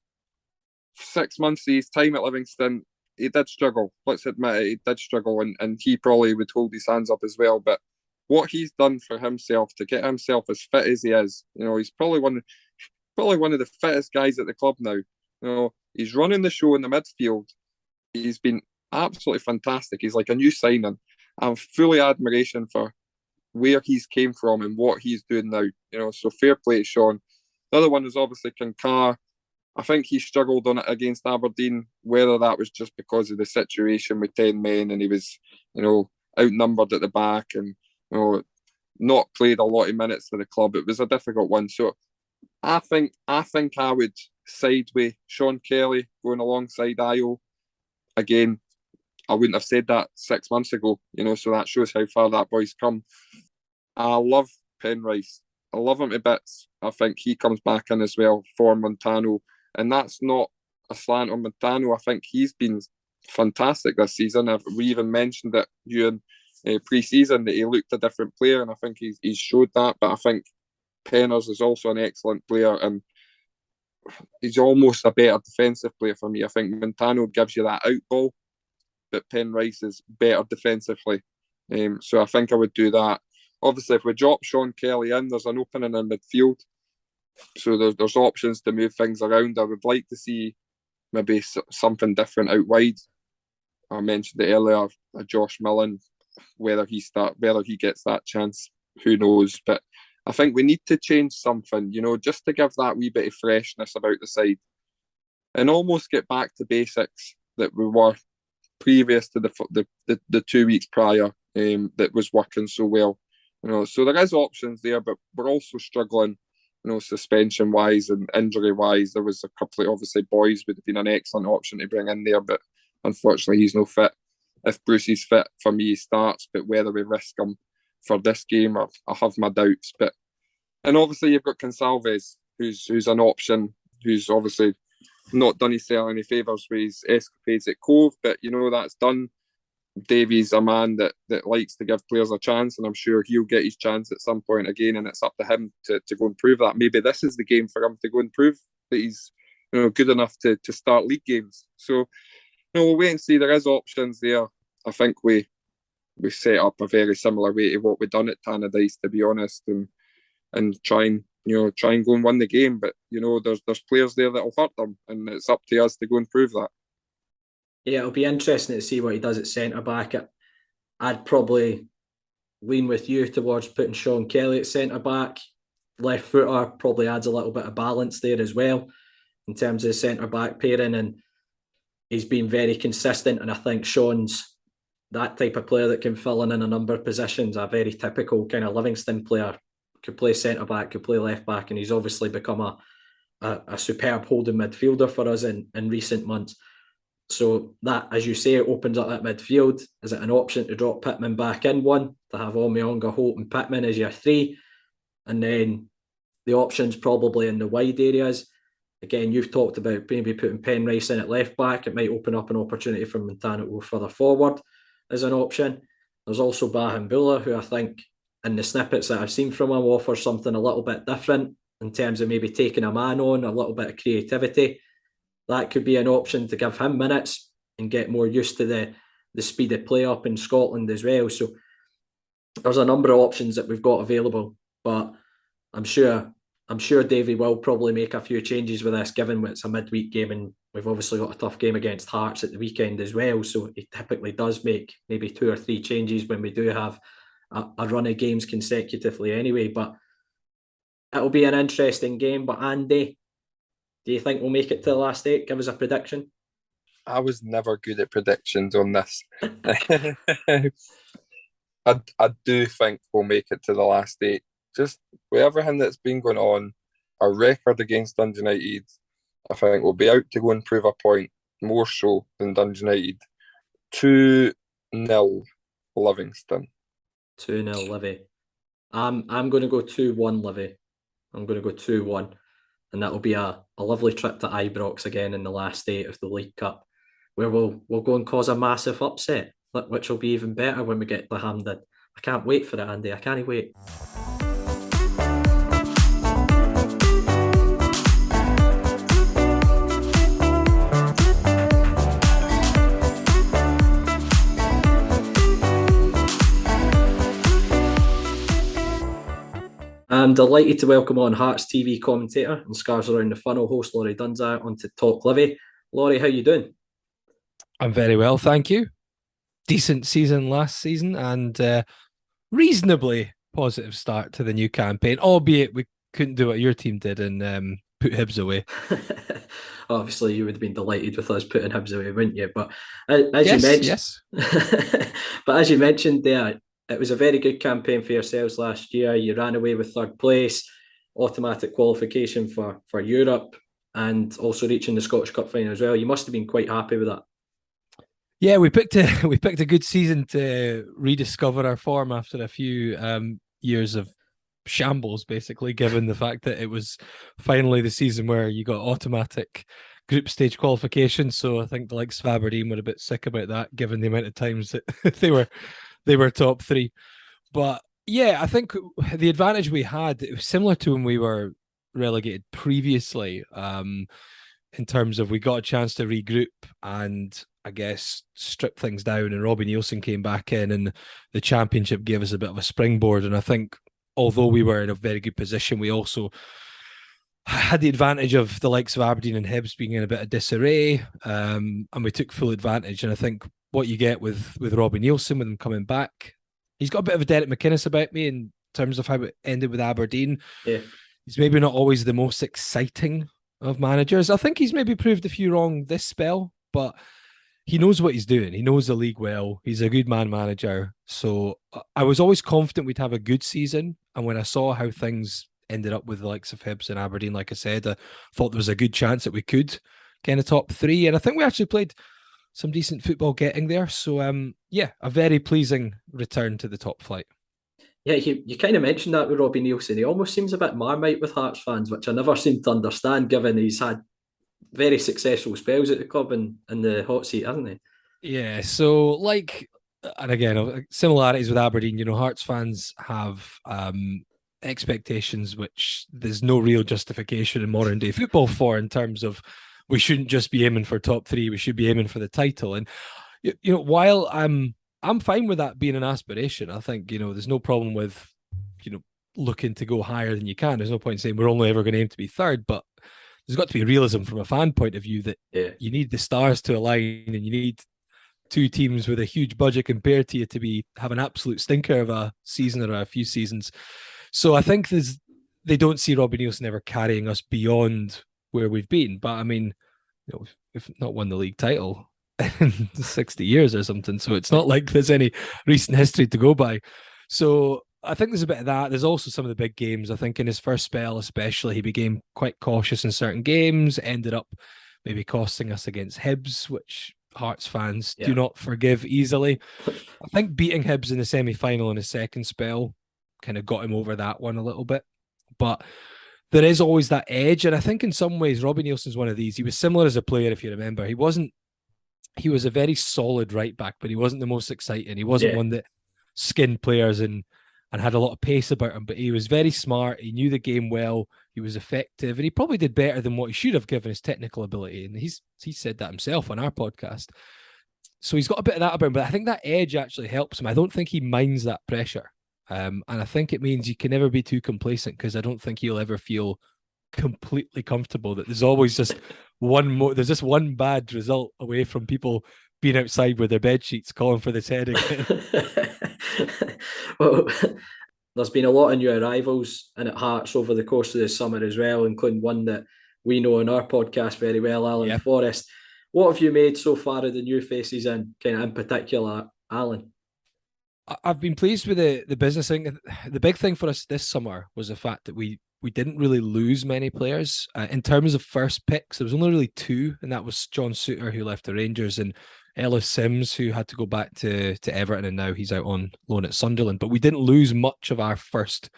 6 months of his time at Livingston, he did struggle. Let's admit it, he did struggle, and he probably would hold his hands up as well. But what he's done for himself to get himself as fit as he is, he's probably one of the fittest guys at the club now. He's running the show in the midfield. He's been absolutely fantastic. He's like a new signing. I'm fully admiration for where he's came from and what he's doing now. So fair play to Sean. The other one is obviously Kinkar. I think he struggled on it against Aberdeen, whether that was just because of the situation with 10 men and he was, outnumbered at the back and, not played a lot of minutes for the club. It was a difficult one. So I think I would side with Sean Kelly going alongside Ayo. Again, I wouldn't have said that 6 months ago, so that shows how far that boy's come. I love Penrice. I love him to bits. I think he comes back in as well for Montano. And that's not a slant on Montano. I think he's been fantastic this season. We even mentioned it, Euan, pre-season that he looked a different player, and I think he's showed that. But I think Penners is also an excellent player, and he's almost a better defensive player for me. I think Montano gives you that out ball, but Penrice is better defensively. So I think I would do that. Obviously, if we drop Sean Kelly in, there's an opening in midfield. So there's options to move things around. I would like to see maybe something different out wide. I mentioned it earlier, Josh Millen, whether he gets that chance, who knows. But I think we need to change something, just to give that wee bit of freshness about the side and almost get back to basics that we were previous to the 2 weeks prior, that was working so well. So there is options there, but we're also struggling, suspension wise and injury wise. There was a couple of, obviously, Boys would have been an excellent option to bring in there, but unfortunately he's no fit. If Bruce is fit, for me he starts, but whether we risk him for this game, I have my doubts. And obviously you've got Consalves, who's an option, who's obviously not done himself any favours with his escapades at Cove, but that's done. Davies a man that likes to give players a chance, and I'm sure he'll get his chance at some point again, and it's up to him to go and prove that. Maybe this is the game for him to go and prove that he's good enough to start league games. So we'll wait and see. There is options there. I think we set up a very similar way to what we've done at Tannadice, to be honest, and try and go and win the game. But there's players there that'll hurt them, and it's up to us to go and prove that. Yeah, it'll be interesting to see what he does at centre back. I'd probably lean with you towards putting Sean Kelly at centre back. Left footer probably adds a little bit of balance there as well in terms of centre back pairing, and he's been very consistent. And I think Sean's that type of player that can fill in a number of positions, a very typical kind of Livingston player. Could play centre back, could play left back, and he's obviously become a superb holding midfielder for us in recent months. So that, as you say, it opens up that midfield. Is it an option to drop Pittman back in one, to have Omionga, Holt and Pittman as your three? And then the options probably in the wide areas. Again, you've talked about maybe putting Penrice in at left back. It might open up an opportunity for Montano to go further forward as an option. There's also Bahimbula, who I think in the snippets that I've seen from him offers something a little bit different in terms of maybe taking a man on, a little bit of creativity. That could be an option to give him minutes and get more used to the speed of play up in Scotland as well. So there's a number of options that we've got available, but I'm sure Davey will probably make a few changes with this, given it's a midweek game, and we've obviously got a tough game against Hearts at the weekend as well. So he typically does make maybe 2 or 3 changes when we do have a run of games consecutively anyway. But it'll be an interesting game. But Andy, do you think we'll make it to the last 8? Give us a prediction. I was never good at predictions on this. I do think we'll make it to the last 8. Just with everything that's been going on, our record against Dundee United, I think we'll be out to go and prove a point, more so than Dundee United. 2-0 Livingston. 2-0 Livy. I'm going to go 2-1 Livy. I'm going to go 2-1. And that'll be a lovely trip to Ibrox again in the last 8 of the League Cup, where we'll go and cause a massive upset, which will be even better when we get to Hampden. I can't wait for it, Andy. I can't wait. I'm delighted to welcome on Hearts TV commentator and Scarves Around the Funnel host Laurie Dunsire onto Talk Livi. Laurie, how you doing? I'm very well, thank you. Decent season last season and reasonably positive start to the new campaign, albeit we couldn't do what your team did and put Hibs away. Obviously, you would have been delighted with us putting Hibs away, wouldn't you? But as you mentioned, yes. But as you mentioned there, it was a very good campaign for yourselves last year. You ran away with 3rd place, automatic qualification for Europe, and also reaching the Scottish Cup final as well. You must have been quite happy with that. Yeah, we picked a good season to rediscover our form after a few years of shambles, basically, given the fact that it was finally the season where you got automatic group stage qualification. So I think the likes of Aberdeen were a bit sick about that, given the amount of times that they were top three. But yeah, I think the advantage we had, it was similar to when we were relegated previously, in terms of we got a chance to regroup and I guess strip things down, and Robbie Neilson came back in and the championship gave us a bit of a springboard. And I think although we were in a very good position, we also had the advantage of the likes of Aberdeen and Hibs being in a bit of disarray, and we took full advantage. And I think what you get with Robbie Neilson, with him coming back, he's got a bit of a Derek McInnes about me in terms of how it ended with Aberdeen. Yeah. He's maybe not always the most exciting of managers. I think he's maybe proved a few wrong this spell, but he knows what he's doing. He knows the league well. He's a good man manager. So I was always confident we'd have a good season. And when I saw how things ended up with the likes of Hibs and Aberdeen, like I said, I thought there was a good chance that we could get in the top three. And I think we actually played some decent football getting there. So yeah, a very pleasing return to the top flight. Yeah, you kind of mentioned that with Robbie Neilson. He almost seems a bit Marmite with Hearts fans, which I never seem to understand, given he's had very successful spells at the club and in the hot seat, hasn't he? Yeah, so like, and again, similarities with Aberdeen, you know, Hearts fans have expectations which there's no real justification in modern day football for, in terms of we shouldn't just be aiming for top three, we should be aiming for the title. And, you know, while I'm fine with that being an aspiration, I think, you know, there's no problem with, you know, looking to go higher than you can. There's no point in saying we're only ever going to aim to be third, but there's got to be realism from a fan point of view that you need the stars to align, and you need two teams with a huge budget compared to you to have an absolute stinker of a season or a few seasons. So I think they don't see Robbie Neilson ever carrying us beyond where we've been. But I mean, you know, we've not won the league title in 60 years or something. So it's not like there's any recent history to go by. So I think there's a bit of that. There's also some of the big games. I think in his first spell, especially, he became quite cautious in certain games, ended up maybe costing us against Hibs, which Hearts fans do not forgive easily. I think beating Hibs in the semi-final in his second spell kind of got him over that one a little bit. But there is always that edge. And I think in some ways, Robbie Neilson's one of these. He was similar as a player, if you remember. He was a very solid right back, but he wasn't the most exciting. He wasn't one that skinned players and had a lot of pace about him, but he was very smart. He knew the game well. He was effective, and he probably did better than what he should have given his technical ability. And he said that himself on our podcast. So he's got a bit of that about him, but I think that edge actually helps him. I don't think he minds that pressure. And I think it means you can never be too complacent, because I don't think he'll ever feel completely comfortable that there's always just there's just one bad result away from people being outside with their bed sheets calling for this heading. Well, there's been a lot of new arrivals in at Hearts over the course of the summer as well, including one that we know on our podcast very well, Alan Forrest. What have you made so far of the new faces, and kind of in particular, Alan? I've been pleased with the business thing. The big thing for us this summer was the fact that we didn't really lose many players. In terms of first picks, there was only really two, and that was John Souttar, who left the Rangers, and Ellis Sims, who had to go back to Everton, and now he's out on loan at Sunderland. But we didn't lose much of our first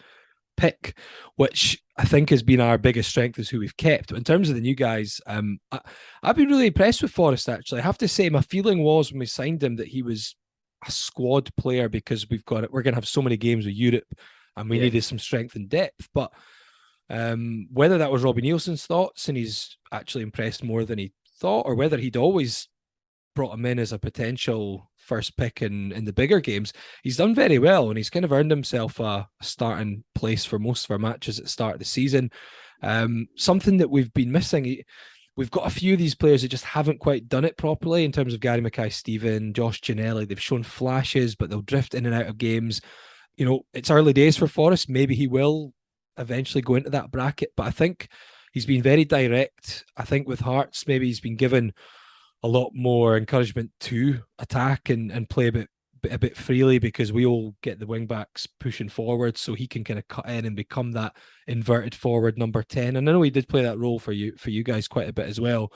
pick, which I think has been our biggest strength, is who we've kept. But in terms of the new guys, I've been really impressed with Forrest, actually. I have to say, my feeling was when we signed him that he was a squad player, because we're going to have so many games with Europe, and we needed some strength and depth. But whether that was Robbie Neilson's thoughts and he's actually impressed more than he thought, or whether he'd always brought him in as a potential first pick in the bigger games, he's done very well, and he's kind of earned himself a starting place for most of our matches at the start of the season. Something that we've been missing. We've got a few of these players that just haven't quite done it properly, in terms of Gary Mackay-Steven, Josh Ginnelly. They've shown flashes, but they'll drift in and out of games. You know, it's early days for Forrest. Maybe he will eventually go into that bracket, but I think he's been very direct. I think with Hearts, maybe he's been given a lot more encouragement to attack and play a bit freely, because we all get the wing backs pushing forward, so he can kind of cut in and become that inverted forward number 10. And I know he did play that role for you guys quite a bit as well.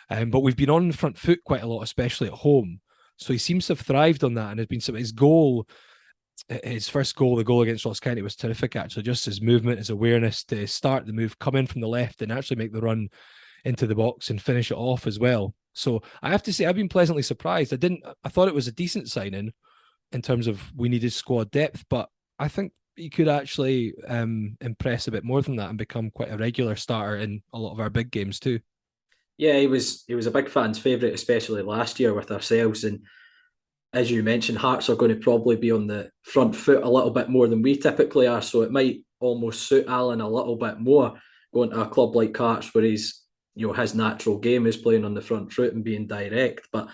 But we've been on the front foot quite a lot, especially at home. So he seems to have thrived on that, and has been some his first goal, the goal against Ross County, was terrific, actually. Just his movement, his awareness to start the move, come in from the left and actually make the run into the box and finish it off as well. So I have to say, I've been pleasantly surprised. I thought it was a decent signing, in terms of we needed squad depth, but I think he could actually impress a bit more than that and become quite a regular starter in a lot of our big games too. Yeah, he was a big fan's favourite, especially last year with ourselves. And as you mentioned, Hearts are going to probably be on the front foot a little bit more than we typically are. So it might almost suit Alan a little bit more going to a club like Hearts, where he's, his natural game is playing on the front foot and being direct. But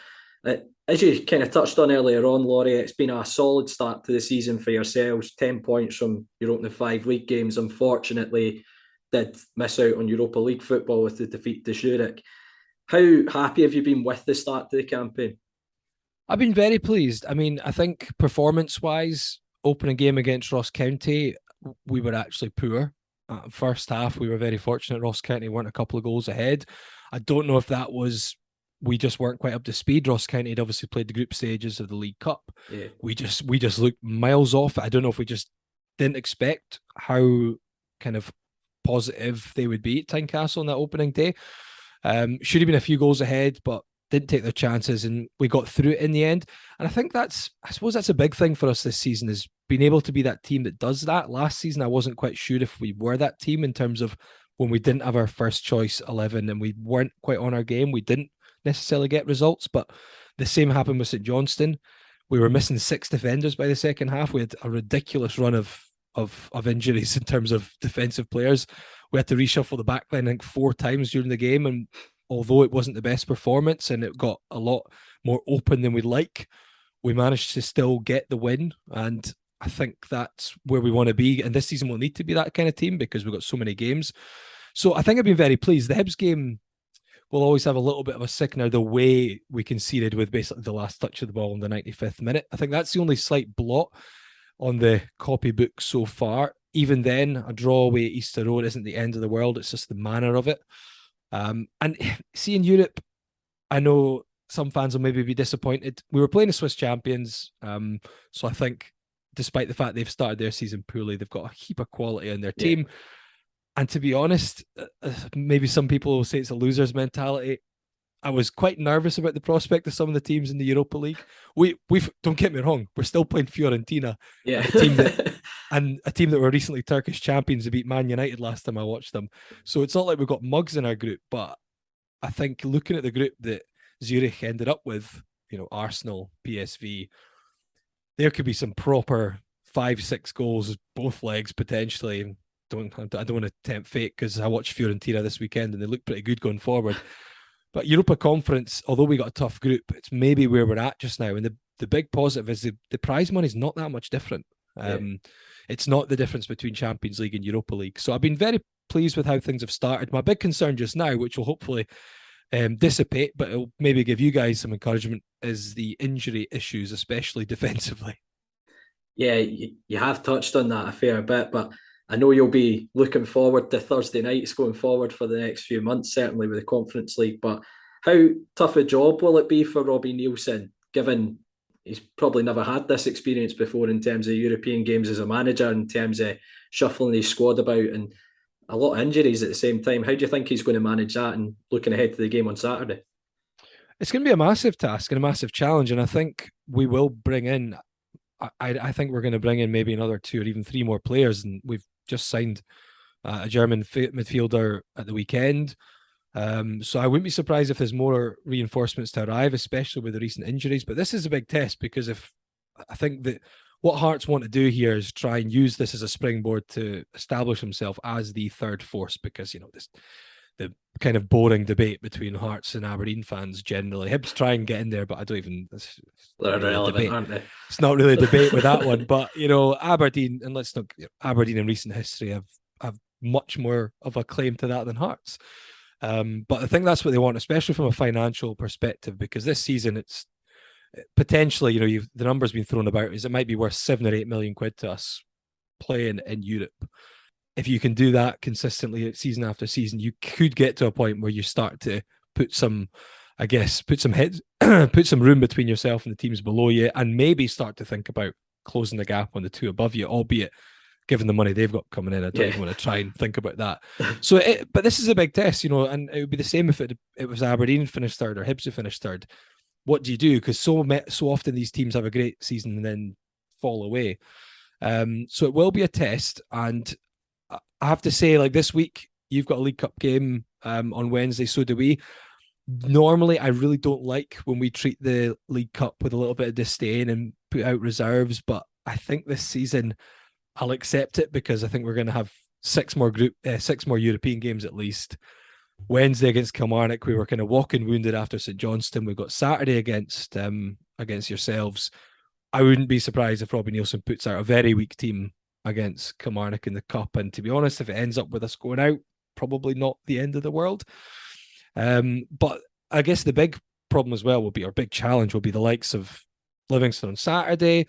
as you kind of touched on earlier on, Laurie, it's been a solid start to the season for yourselves. 10 points from your opening 5 league games. Unfortunately, did miss out on Europa League football with the defeat to Zurich. How happy have you been with the start to the campaign? I've been very pleased. I mean, I think performance-wise, opening game against Ross County, we were actually poor. First half, we were very fortunate. Ross County weren't a couple of goals ahead. I don't know if that was we just weren't quite up to speed. Ross County had obviously played the group stages of the League Cup. Yeah. We just looked miles off. I don't know if we just didn't expect how kind of positive they would be at Tynecastle on that opening day. Should have been a few goals ahead, but didn't take their chances, and we got through it in the end. And I think I suppose that's a big thing for us this season, is being able to be that team that does that. Last season, I wasn't quite sure if we were that team in terms of when we didn't have our first choice 11 and we weren't quite on our game. We didn't necessarily get results, but the same happened with St Johnstone. We were missing 6 defenders by the second half. We had a ridiculous run of injuries in terms of defensive players. We had to reshuffle the backline, I think, 4 times during the game, and although it wasn't the best performance and it got a lot more open than we'd like, we managed to still get the win. And I think that's where we want to be. And this season we'll need to be that kind of team because we've got so many games. So I think I've been very pleased. The Hibs game will always have a little bit of a sickener, the way we conceded with basically the last touch of the ball in the 95th minute. I think that's the only slight blot on the copybook so far. Even then, a draw away at Easter Road isn't the end of the world. It's just the manner of it. And see, in Europe, I know some fans will maybe be disappointed. We were playing the Swiss champions, so I think despite the fact they've started their season poorly, they've got a heap of quality in their team. And to be honest, maybe some people will say it's a loser's mentality. I was quite nervous about the prospect of some of the teams in the Europa League. We've don't get me wrong, we're still playing Fiorentina, Yeah, a team that were recently Turkish champions who beat Man United last time I watched them. So it's not like we've got mugs in our group, but I think looking at the group that Zurich ended up with, Arsenal, PSV, there could be some proper 5-6 goals, both legs potentially. I don't want to tempt fate because I watched Fiorentina this weekend and they look pretty good going forward. But Europa Conference, although we got a tough group, it's maybe where we're at just now. And the big positive is the prize money is not that much different. It's not the difference between Champions League and Europa League. So I've been very pleased with how things have started. My big concern just now, which will hopefully dissipate, but it'll maybe give you guys some encouragement, is the injury issues, especially defensively. Yeah, you have touched on that a fair bit, but I know you'll be looking forward to Thursday nights going forward for the next few months, certainly with the Conference League. But how tough a job will it be for Robbie Nielsen, given he's probably never had this experience before in terms of European games as a manager, in terms of shuffling his squad about and a lot of injuries at the same time? How do you think he's going to manage that, and looking ahead to the game on Saturday? It's going to be a massive task and a massive challenge, and I think we will bring in, I think we're going to bring in maybe another 2 or even 3 more players, and we've just signed a German midfielder at the weekend. So I wouldn't be surprised if there's more reinforcements to arrive, especially with the recent injuries. But this is a big test, because I think that what Hearts want to do here is try and use this as a springboard to establish himself as the third force, because the kind of boring debate between Hearts and Aberdeen fans generally. Hibs try and get in there, but I don't even. They're irrelevant, aren't they? It's not really a debate with that one. But Aberdeen, and let's not. Aberdeen in recent history have much more of a claim to that than Hearts. But I think that's what they want, especially from a financial perspective, because this season it's potentially, the number's been thrown about, is it might be worth 7 or 8 million quid to us playing in Europe. If you can do that consistently season after season, you could get to a point where you start to put some room between yourself and the teams below you, and maybe start to think about closing the gap on the 2 above you, albeit given the money they've got coming in, I don't even want to try and think about that. So, but this is a big test, and it would be the same if it was Aberdeen finished third or Hibs who finished third. what do you do? Because so often these teams have a great season and then fall away. So it will be a test. And I have to say, like, this week, you've got a League Cup game on Wednesday, so do we. Normally, I really don't like when we treat the League Cup with a little bit of disdain and put out reserves, but I think this season I'll accept it because I think we're going to have six more European games at least. Wednesday against Kilmarnock, we were kind of walking wounded after St Johnstone. We've got Saturday against yourselves. I wouldn't be surprised if Robbie Neilson puts out a very weak team against Kilmarnock in the Cup. And to be honest, if it ends up with us going out, probably not the end of the world. But I guess the big problem as well our big challenge will be the likes of Livingston on Saturday,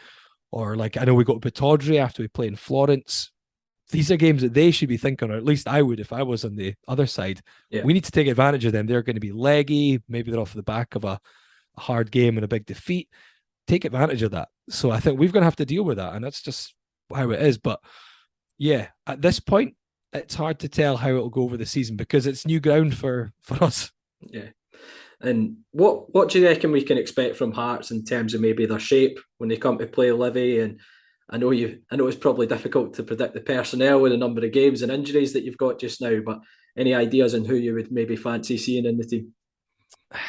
or like I know we got Pittodrie after we play in Florence. These are games that they should be thinking, or at least I would if I was on the other side. Yeah. We need to take advantage of them. They're going to be leggy. Maybe they're off the back of a hard game and a big defeat. Take advantage of that. So I think we're going to have to deal with that, and that's just how it is. But yeah, at this point, it's hard to tell how it'll go over the season because it's new ground for us. Yeah. And what do you reckon we can expect from Hearts in terms of maybe their shape when they come to play Livy? And I know it's probably difficult to predict the personnel with the number of games and injuries that you've got just now, but any ideas on who you would maybe fancy seeing in the team?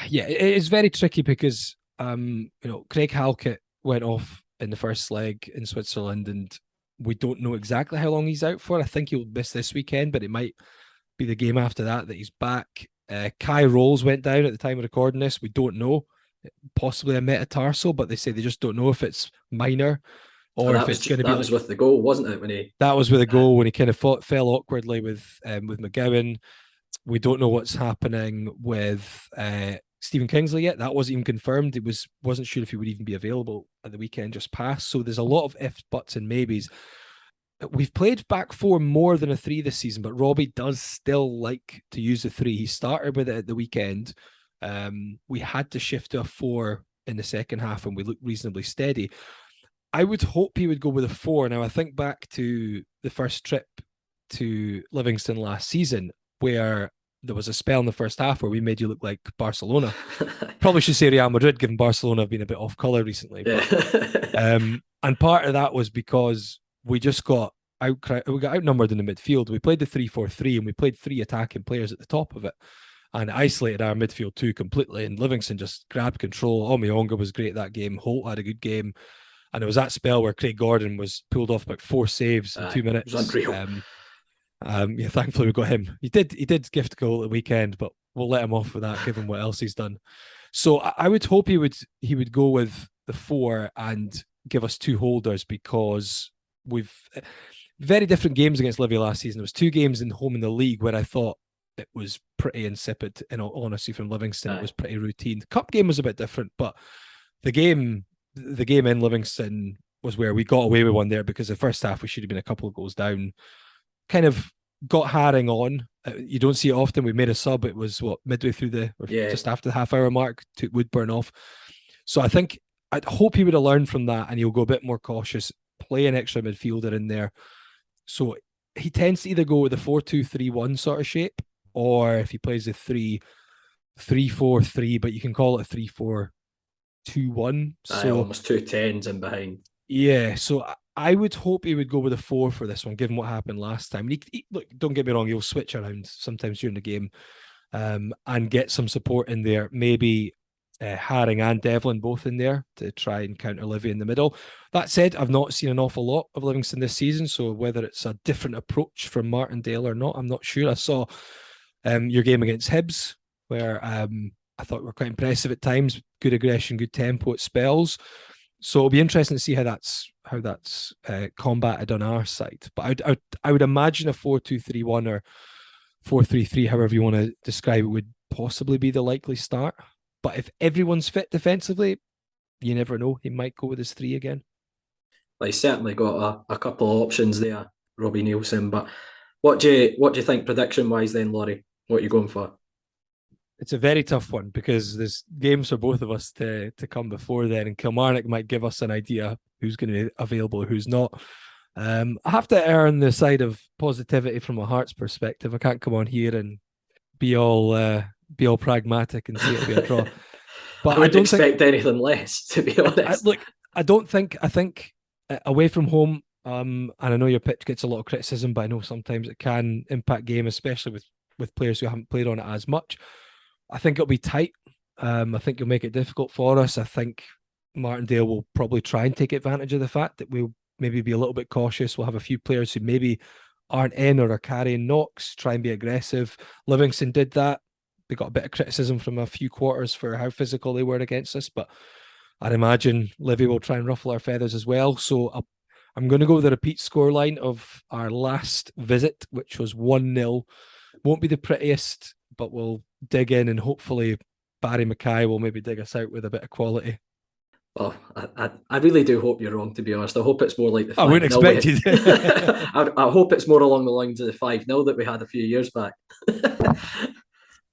Yeah, it is very tricky because Craig Halkett went off in the first leg in Switzerland, and we don't know exactly how long he's out for. I think he'll miss this weekend, but it might be the game after that he's back. Kai Rolls went down at the time of recording this. We don't know. Possibly a metatarsal, but they say they just don't know if it's minor or if it's going to be. That was with the goal, wasn't it? That was with a goal when he kind of fell awkwardly with McGowan. We don't know what's happening with Stephen Kingsley yet. That wasn't even confirmed. It wasn't sure if he would even be available at the weekend just past. So there's a lot of ifs, buts, and maybes. We've played back four more than a three this season, but Robbie does still like to use the three. He started with it at the weekend. We had to shift to a four in the second half and we looked reasonably steady. I would hope he would go with a four. Now, I think back to the first trip to Livingston last season where there was a spell in the first half where we made you look like Barcelona. Probably should say Real Madrid, given Barcelona have been a bit off colour recently. But, and part of that was because we just got outnumbered in the midfield. We played the 3-4-3 and we played three attacking players at the top of it and isolated our midfield too completely. And Livingston just grabbed control. Omiyonga was great that game. Holt had a good game. And it was that spell where Craig Gordon was pulled off about 4 saves in 2 minutes. It was unreal. Yeah, thankfully we got him. He did gift a goal at the weekend, but we'll let him off with that given what else he's done. So I would hope he would go with the 4 and give us 2 holders because we've very different games against Livy last season. There was 2 games in home in the league where I thought it was pretty insipid, in all honesty, from Livingston. It was pretty routine. The cup game was a bit different, but the game in Livingston was where we got away with one there because the first half we should have been a couple of goals down. Kind of got Haring on. You don't see it often. We made a sub. It was midway through just after the half-hour mark, took Woodburn off. So I'd hope he would have learned from that and he'll go a bit more cautious, play an extra midfielder in there. So he tends to either go with a 4-2-3-1 sort of shape, or if he plays a 3-4-3, but you can call it a 3-4-2-1. So almost 2 10s in behind. Yeah, so I would hope he would go with a 4 for this one, given what happened last time. Look, don't get me wrong, he'll switch around sometimes during the game and get some support in there. Maybe Haring and Devlin both in there to try and counter Livy in the middle. That said, I've not seen an awful lot of Livingston this season, so whether it's a different approach from Martindale or not, I'm not sure. I saw your game against Hibs, where I thought were quite impressive at times, good aggression, good tempo at spells. So it'll be interesting to see how that's combated on our side. But I would imagine a 4-2-3-1 or 4-3-3, however you want to describe it, would possibly be the likely start. But if everyone's fit defensively, you never know. He might go with his 3 again. Well, he's certainly got a couple of options there, Robbie Neilson. But what do you think prediction-wise then, Laurie? What are you going for? It's a very tough one because there's games for both of us to come before then, and Kilmarnock might give us an idea who's going to be available, who's not. I have to err on the side of positivity from a Hearts perspective. I can't come on here and be all pragmatic and say it'll be a draw. But I wouldn't expect anything less, to be honest. I think away from home, and I know your pitch gets a lot of criticism, but I know sometimes it can impact game, especially with players who haven't played on it as much. I think it'll be tight. I think you'll make it difficult for us. I think Martindale will probably try and take advantage of the fact that we'll maybe be a little bit cautious. We'll have a few players who maybe aren't in or are carrying knocks, try and be aggressive. Livingston did that. They got a bit of criticism from a few quarters for how physical they were against us, but I'd imagine Livy will try and ruffle our feathers as well. So I'm going to go with the repeat scoreline of our last visit, which was 1-0. Won't be the prettiest, but we'll dig in and hopefully Barry Mackay will maybe dig us out with a bit of quality. Well, I really do hope you're wrong, to be honest. I hope it's more like the 5-0. I wouldn't expect you to. I hope it's more along the lines of the 5-0 that we had a few years back.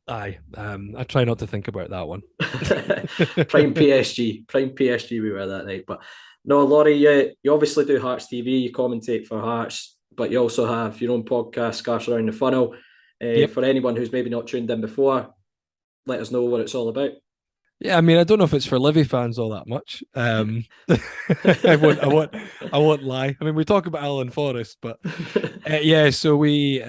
Aye, I try not to think about that one. Prime PSG we were that night. But no, Laurie, you obviously do Hearts TV, you commentate for Hearts, but you also have your own podcast, Scarves Around the Funnel. Yep. For anyone who's maybe not tuned in before, let us know what it's all about. Yeah, I mean, I don't know if it's for Livy fans all that much. I won't lie. I mean, we talk about Alan Forrest, but so we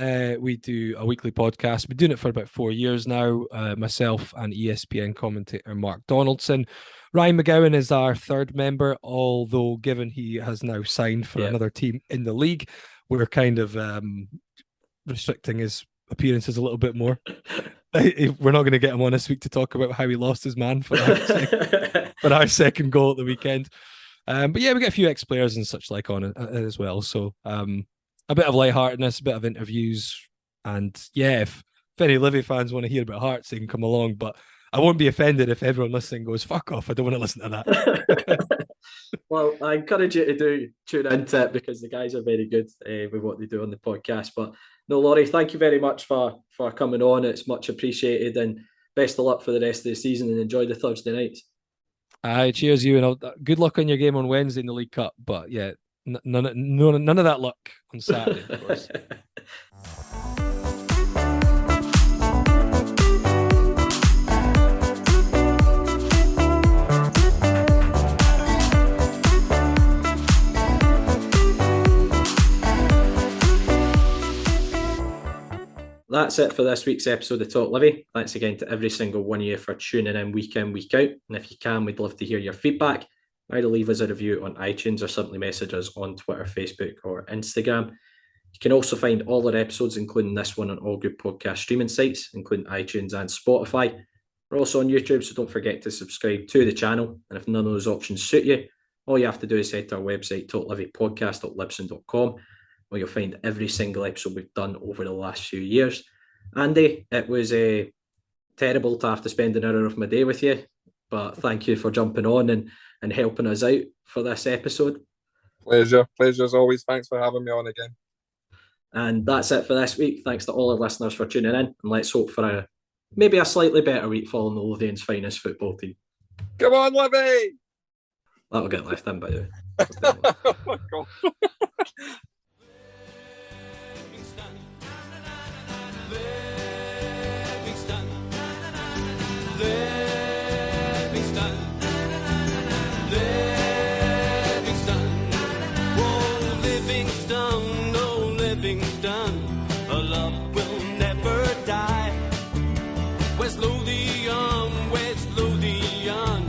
do a weekly podcast. We've been doing it for about 4 years now. Myself and ESPN commentator Mark Donaldson. Ryan McGowan is our third member, although given he has now signed for another team in the league, we're kind of restricting his appearances a little bit more. We're not going to get him on this week to talk about how he lost his man for our second goal at the weekend. But yeah, we get a few ex-players and such like on it as well. So a bit of lightheartedness, a bit of interviews. And yeah, if any Livy fans want to hear about Hearts, they can come along. But I won't be offended if everyone listening goes, fuck off, I don't want to listen to that. Well, I encourage you to tune into it because the guys are very good with what they do on the podcast. But no, Laurie, thank you very much for coming on. It's much appreciated, and best of luck for the rest of the season, and enjoy the Thursday nights. Aye, cheers, you, and good luck on your game on Wednesday in the League Cup. But yeah, none of that luck on Saturday, of course. That's it for this week's episode of Talk Livi. Thanks again to every single one of you for tuning in, week out. And if you can, we'd love to hear your feedback. Either leave us a review on iTunes or simply message us on Twitter, Facebook, or Instagram. You can also find all our episodes, including this one, on all good podcast streaming sites, including iTunes and Spotify. We're also on YouTube, so don't forget to subscribe to the channel. And if none of those options suit you, all you have to do is head to our website, talklivipodcast.libsyn.com, where you'll find every single episode we've done over the last few years. Andy, it was terrible to have to spend an hour of my day with you, but thank you for jumping on and helping us out for this episode. Pleasure as always. Thanks for having me on again. And that's it for this week. Thanks to all our listeners for tuning in, and let's hope for maybe a slightly better week following the Lothian's finest football team. Come on, Livy! That'll get left in by the way. Oh my God. West Lothian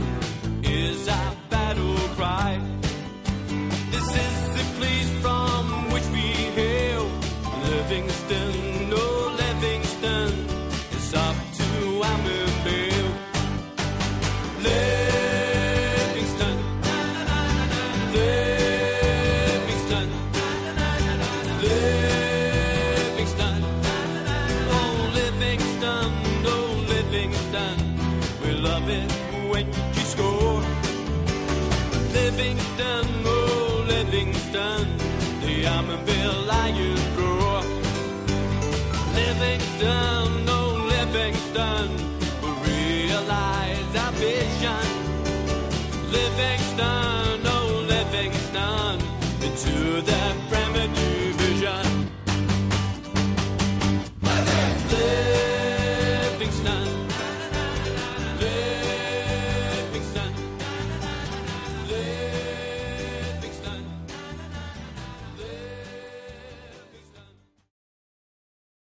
is our battle cry. This is the place from which we hail. Livingston, oh Livingston, it's up to Amberville. Livingston, Livingston, Livingston, oh Livingston, oh Livingston, we love it when you score. Livingston, oh Livingston, the Amberville Lions roar. Livingston, oh Livingston, we realize our vision. Livingston, oh Livingston, into the Premier Division. Livingston.